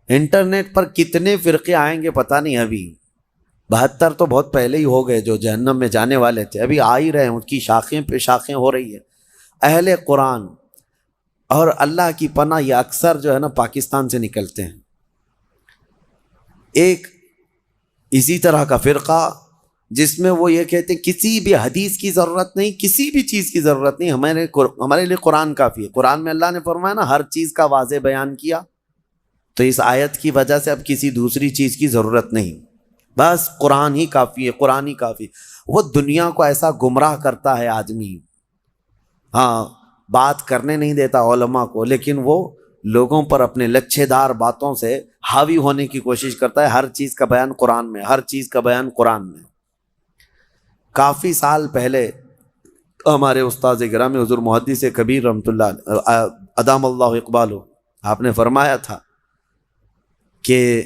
انٹرنیٹ پر کتنے فرقے آئیں گے پتہ نہیں، ابھی 72 تو بہت پہلے ہی ہو گئے جو جہنم میں جانے والے تھے، ابھی آ ہی رہے ہیں، ان کی شاخیں پہ شاخیں ہو رہی ہے۔ اہل قرآن اور اللہ کی پناہ یہ اکثر جو ہے نا پاکستان سے نکلتے ہیں۔ ایک اسی طرح کا فرقہ جس میں وہ یہ کہتے ہیں کسی بھی حدیث کی ضرورت نہیں، کسی بھی چیز کی ضرورت نہیں، ہمارے لیے قرآن کافی ہے۔ قرآن میں اللہ نے فرمایا نا ہر چیز کا واضح بیان کیا، تو اس آیت کی وجہ سے اب کسی دوسری چیز کی ضرورت نہیں، بس قرآن ہی کافی ہے، قرآن ہی کافی۔ وہ دنیا کو ایسا گمراہ کرتا ہے آدمی، ہاں بات کرنے نہیں دیتا علماء کو، لیکن وہ لوگوں پر اپنے لچھے دار باتوں سے حاوی ہونے کی کوشش کرتا ہے۔ ہر چیز کا بیان قرآن میں، ہر چیز کا بیان قرآن میں۔ کافی سال پہلے ہمارے استاد گرامی حضور محدث کبیر رحمۃ اللہ ادام اللہ اقبالہ، آپ نے فرمایا تھا کہ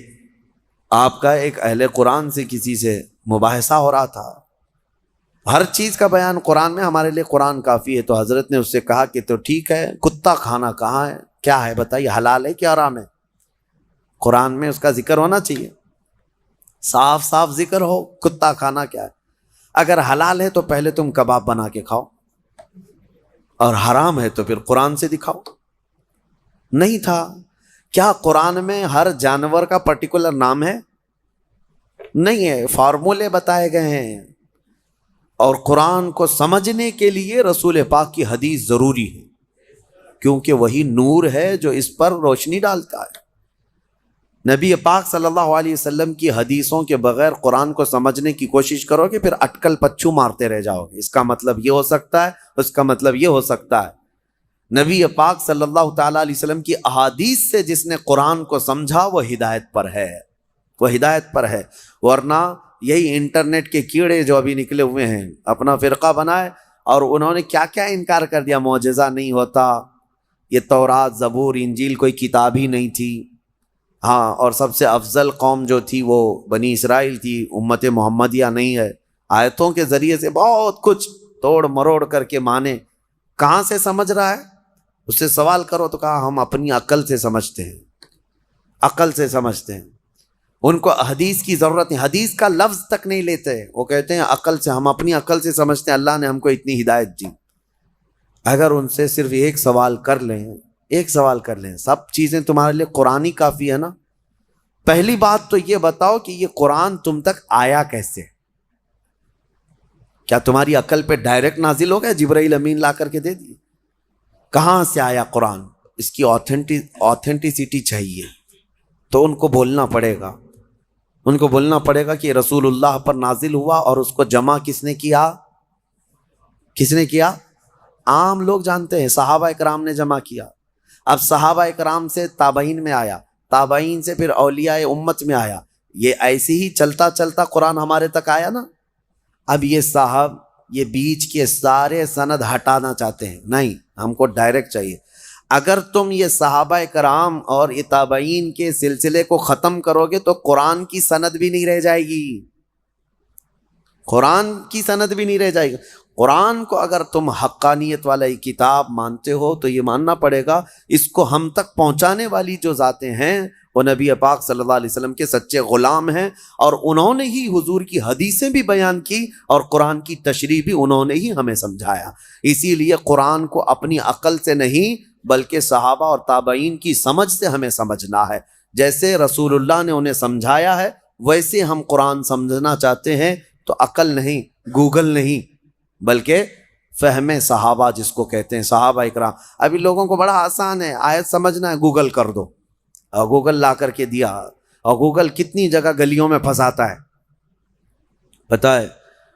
آپ کا ایک اہل قرآن سے کسی سے مباحثہ ہو رہا تھا، ہر چیز کا بیان قرآن میں، ہمارے لیے قرآن کافی ہے۔ تو حضرت نے اس سے کہا کہ تو ٹھیک ہے، کتا کھانا کہاں ہے، کیا ہے بتائیے، حلال ہے کہ حرام ہے؟ قرآن میں اس کا ذکر ہونا چاہیے، صاف صاف ذکر ہو، کتا کھانا کیا ہے۔ اگر حلال ہے تو پہلے تم کباب بنا کے کھاؤ، اور حرام ہے تو پھر قرآن سے دکھاؤ۔ نہیں تھا۔ کیا قرآن میں ہر جانور کا پرٹیکولر نام ہے؟ نہیں ہے، فارمولے بتائے گئے ہیں، اور قرآن کو سمجھنے کے لیے رسول پاک کی حدیث ضروری ہے، کیونکہ وہی نور ہے جو اس پر روشنی ڈالتا ہے۔ نبی پاک صلی اللہ علیہ وسلم کی حدیثوں کے بغیر قرآن کو سمجھنے کی کوشش کرو گے پھر اٹکل پچھو مارتے رہ جاؤ گے، اس کا مطلب یہ ہو سکتا ہے، اس کا مطلب یہ ہو سکتا ہے۔ نبی پاک صلی اللہ تعالیٰ علیہ وسلم کی احادیث سے جس نے قرآن کو سمجھا وہ ہدایت پر ہے، وہ ہدایت پر ہے۔ ورنہ یہی انٹرنیٹ کے کیڑے جو ابھی نکلے ہوئے ہیں اپنا فرقہ بنائے، اور انہوں نے کیا کیا انکار کر دیا، معجزہ نہیں ہوتا، یہ تورات زبور انجیل کوئی کتاب ہی نہیں تھی، ہاں، اور سب سے افضل قوم جو تھی وہ بنی اسرائیل تھی، امت محمدیہ نہیں ہے۔ آیتوں کے ذریعے سے بہت کچھ توڑ مروڑ کر کے مانے۔ کہاں سے سمجھ رہا ہے؟ اس سے سوال کرو تو کہا ہم اپنی عقل سے سمجھتے ہیں، عقل سے سمجھتے ہیں۔ ان کو حدیث کی ضرورت نہیں، حدیث کا لفظ تک نہیں لیتے، وہ کہتے ہیں عقل سے، ہم اپنی عقل سے سمجھتے ہیں، اللہ نے ہم کو اتنی ہدایت دی۔ اگر ان سے صرف ایک سوال کر لیں، ایک سوال کر لیں، سب چیزیں تمہارے لیے قرآن ہی کافی ہے نا۔ پہلی بات تو یہ بتاؤ کہ یہ قرآن تم تک آیا کیسے؟ کیا تمہاری عقل پہ ڈائریکٹ نازل ہو گیا، جبرائیل امین لا کر کے دے دی؟ کہاں سے آیا قرآن؟ اس کی آتھینٹسٹی چاہیے، تو ان کو بولنا پڑے گا، ان کو بولنا پڑے گا کہ رسول اللہ پر نازل ہوا، اور اس کو جمع کس نے کیا؟ کس نے کیا؟ عام لوگ جانتے ہیں، صحابہ اکرام نے جمع کیا۔ اب صحابہ اکرام سے تابعین میں آیا، تابعین سے پھر اولیاء امت میں آیا، یہ ایسے ہی چلتا چلتا قرآن ہمارے تک آیا نا۔ اب یہ صاحب یہ بیچ کے سارے سند ہٹانا چاہتے ہیں، نہیں، ہم کو ڈائریکٹ چاہیے۔ اگر تم یہ صحابہ کرام اور یہ تابعین کے سلسلے کو ختم کرو گے تو قرآن کی سند بھی نہیں رہ جائے گی، قرآن کی سند بھی نہیں رہ جائے گی۔ قرآن کو اگر تم حقانیت والا کتاب مانتے ہو تو یہ ماننا پڑے گا اس کو ہم تک پہنچانے والی جو ذاتیں ہیں وہ نبی پاک صلی اللہ علیہ وسلم کے سچے غلام ہیں، اور انہوں نے ہی حضور کی حدیثیں بھی بیان کی اور قرآن کی تشریح بھی انہوں نے ہی ہمیں سمجھایا۔ اسی لیے قرآن کو اپنی عقل سے نہیں بلکہ صحابہ اور تابعین کی سمجھ سے ہمیں سمجھنا ہے۔ جیسے رسول اللہ نے انہیں سمجھایا ہے ویسے ہم قرآن سمجھنا چاہتے ہیں، تو عقل نہیں، گوگل نہیں، بلکہ فہم صحابہ جس کو کہتے ہیں، صحابہ اکرام۔ ابھی لوگوں کو بڑا آسان ہے، آیت سمجھنا ہے گوگل کر دو، اور گوگل لا کر کے دیا، اور گوگل کتنی جگہ گلیوں میں پھنساتا ہے پتہ ہے،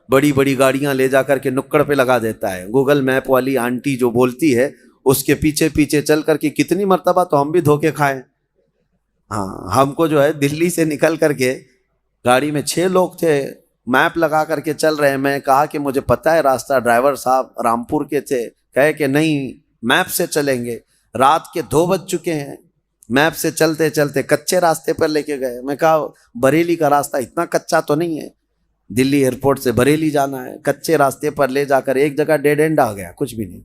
بڑی بڑی گاڑیاں لے جا کر کے نکڑ پہ لگا دیتا ہے۔ گوگل میپ والی آنٹی جو بولتی ہے اس کے پیچھے پیچھے چل کر کے کتنی مرتبہ تو ہم بھی دھوکے کھائیں۔ ہاں، ہم کو جو ہے دلی سے نکل کر کے گاڑی میں 6 لوگ تھے، میپ لگا کر کے چل رہے ہیں، میں کہا کہ مجھے پتہ ہے راستہ، ڈرائیور صاحب رامپور کے تھے، کہے کہ نہیں میپ سے چلیں گے، رات کے 2 بج چکے ہیں، میپ سے چلتے چلتے کچے راستے پر لے کے گئے۔ میں کہا بریلی کا راستہ اتنا کچا تو نہیں ہے، دلی ایئرپورٹ سے بریلی جانا ہے، کچے راستے پر لے جا کر ایک جگہ ڈیڈ اینڈ آ گیا، کچھ بھی نہیں،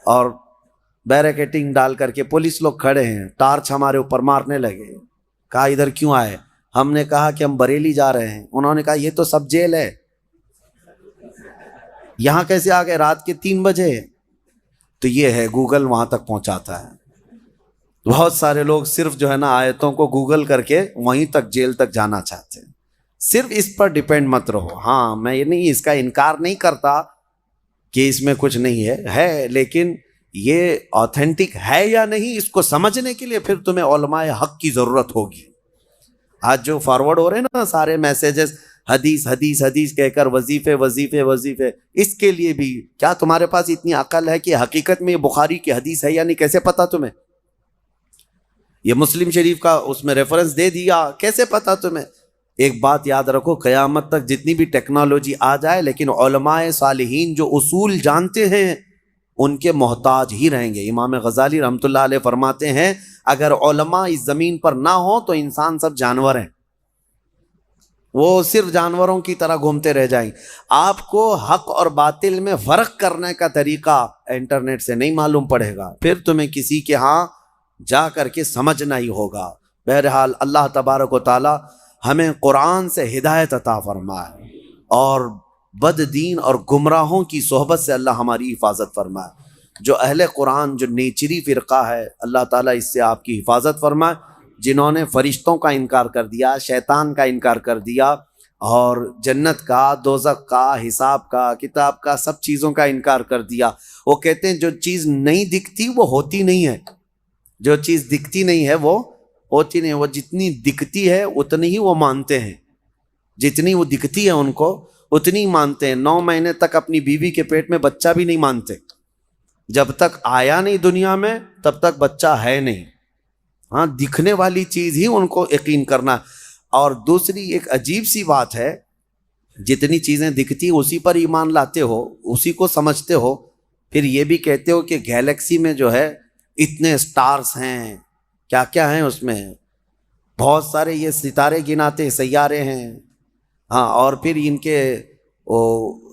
اور بیریکیٹنگ ڈال کر کے پولیس لوگ کھڑے ہیں، ٹارچ ہمارے اوپر مارنے لگے۔ کہا ادھر کیوں آئے؟ ہم نے کہا کہ ہم بریلی جا رہے ہیں۔ انہوں نے کہا یہ تو سب جیل ہے، یہاں کیسے آ گئے؟ رات کے 3 بجے۔ تو یہ ہے گوگل وہاں تک پہنچاتا ہے۔ بہت سارے لوگ صرف جو ہے نا آیتوں کو گوگل کر کے وہیں تک جیل تک جانا چاہتے ہیں۔ صرف اس پر ڈیپینڈ مت رہو۔ ہاں، میں یہ نہیں، اس کا انکار نہیں کرتا کہ اس میں کچھ نہیں ہے، لیکن یہ آتھینٹک ہے یا نہیں اس کو سمجھنے کے لیے پھر تمہیں علماء حق کی ضرورت ہوگی۔ آج جو فارورڈ ہو رہے ہیں نا سارے میسیجز، حدیث حدیث حدیث کہہ کر وظیفے وظیفے وظیفے، اس کے لیے بھی کیا تمہارے پاس اتنی عقل ہے کہ حقیقت میں یہ بخاری کی حدیث ہے یا نہیں؟ کیسے پتا تمہیں؟ یہ مسلم شریف کا اس میں ریفرنس دے دیا، کیسے پتا تمہیں؟ ایک بات یاد رکھو، قیامت تک جتنی بھی ٹیکنالوجی آ جائے لیکن علماء صالحین جو اصول جانتے ہیں ان کے محتاج ہی رہیں گے۔ امام غزالی رحمۃ اللہ علیہ فرماتے ہیں اگر علماء اس زمین پر نہ ہوں تو انسان سب جانور ہیں، وہ صرف جانوروں کی طرح گھومتے رہ جائیں۔ آپ کو حق اور باطل میں فرق کرنے کا طریقہ انٹرنیٹ سے نہیں معلوم پڑے گا، پھر تمہیں کسی کے ہاں جا کر کے سمجھنا ہی ہوگا۔ بہرحال اللہ تبارک و تعالی ہمیں قرآن سے ہدایت عطا فرمائے، اور بد دین اور گمراہوں کی صحبت سے اللہ ہماری حفاظت فرمائے۔ جو اہل قرآن، جو نیچری فرقہ ہے، اللہ تعالیٰ اس سے آپ کی حفاظت فرمائے۔ جنہوں نے فرشتوں کا انکار کر دیا، شیطان کا انکار کر دیا، اور جنت کا، دوزخ کا، حساب کا، کتاب کا، سب چیزوں کا انکار کر دیا۔ وہ کہتے ہیں جو چیز نہیں دکھتی وہ ہوتی نہیں ہے، جو چیز دکھتی نہیں ہے وہ ہوتی نہیں، وہ جتنی دکھتی ہے اتنی ہی وہ مانتے ہیں، جتنی وہ دکھتی ہے ان کو اتنی مانتے ہیں۔ 9 مہینے تک اپنی بیوی کے پیٹ میں بچہ بھی نہیں مانتے، جب تک آیا نہیں دنیا میں تب تک بچہ ہے نہیں۔ ہاں، دکھنے والی چیز ہی ان کو یقین کرنا۔ اور دوسری ایک عجیب سی بات ہے، جتنی چیزیں دکھتی اسی پر ایمان لاتے ہو، اسی کو سمجھتے ہو، پھر یہ بھی کہتے ہو کہ گیلیکسی میں جو ہے اتنے سٹارز ہیں، کیا کیا ہیں اس میں، بہت سارے یہ ستارے گناتے سیارے ہیں، ہاں، اور پھر ان کے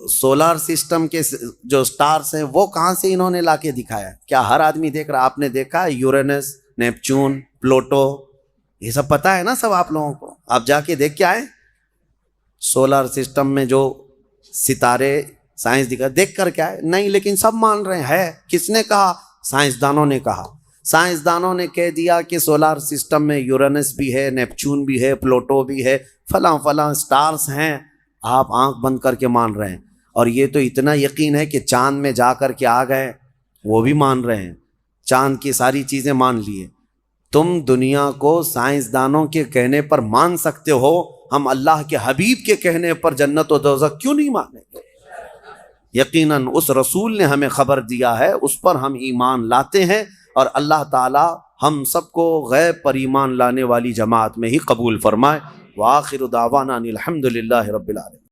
سولار سسٹم کے جو سٹارز ہیں وہ کہاں سے انہوں نے لا کے دکھایا؟ کیا ہر آدمی دیکھ رہا؟ آپ نے دیکھا یورینس، نیپچون، پلوٹو، یہ سب پتہ ہے نا سب آپ لوگوں کو؟ آپ جا کے دیکھ کے آئے سولار سسٹم میں جو ستارے سائنس دکھا، دیکھ کر کیا ہے؟ نہیں، لیکن سب مان رہے ہیں۔ کس نے کہا؟ سائنسدانوں نے کہا۔ سائنسدانوں نے کہہ دیا کہ سولار سسٹم میں یورینس بھی ہے، نیپچون بھی ہے، پلوٹو بھی ہے، فلاں فلاں سٹارز ہیں، آپ آنکھ بند کر کے مان رہے ہیں۔ اور یہ تو اتنا یقین ہے کہ چاند میں جا کر کے آ گئے، وہ بھی مان رہے ہیں، چاند کی ساری چیزیں مان لیے۔ تم دنیا کو سائنسدانوں کے کہنے پر مان سکتے ہو، ہم اللہ کے حبیب کے کہنے پر جنت و دوزخ کیوں نہیں مانیں گے؟ یقیناً اس رسول نے ہمیں خبر دیا ہے، اس پر ہم ایمان لاتے ہیں، اور اللہ تعالی ہم سب کو غیب پر ایمان لانے والی جماعت میں ہی قبول فرمائے۔ وآخر دعوانا ان الحمد للہ رب العالمین۔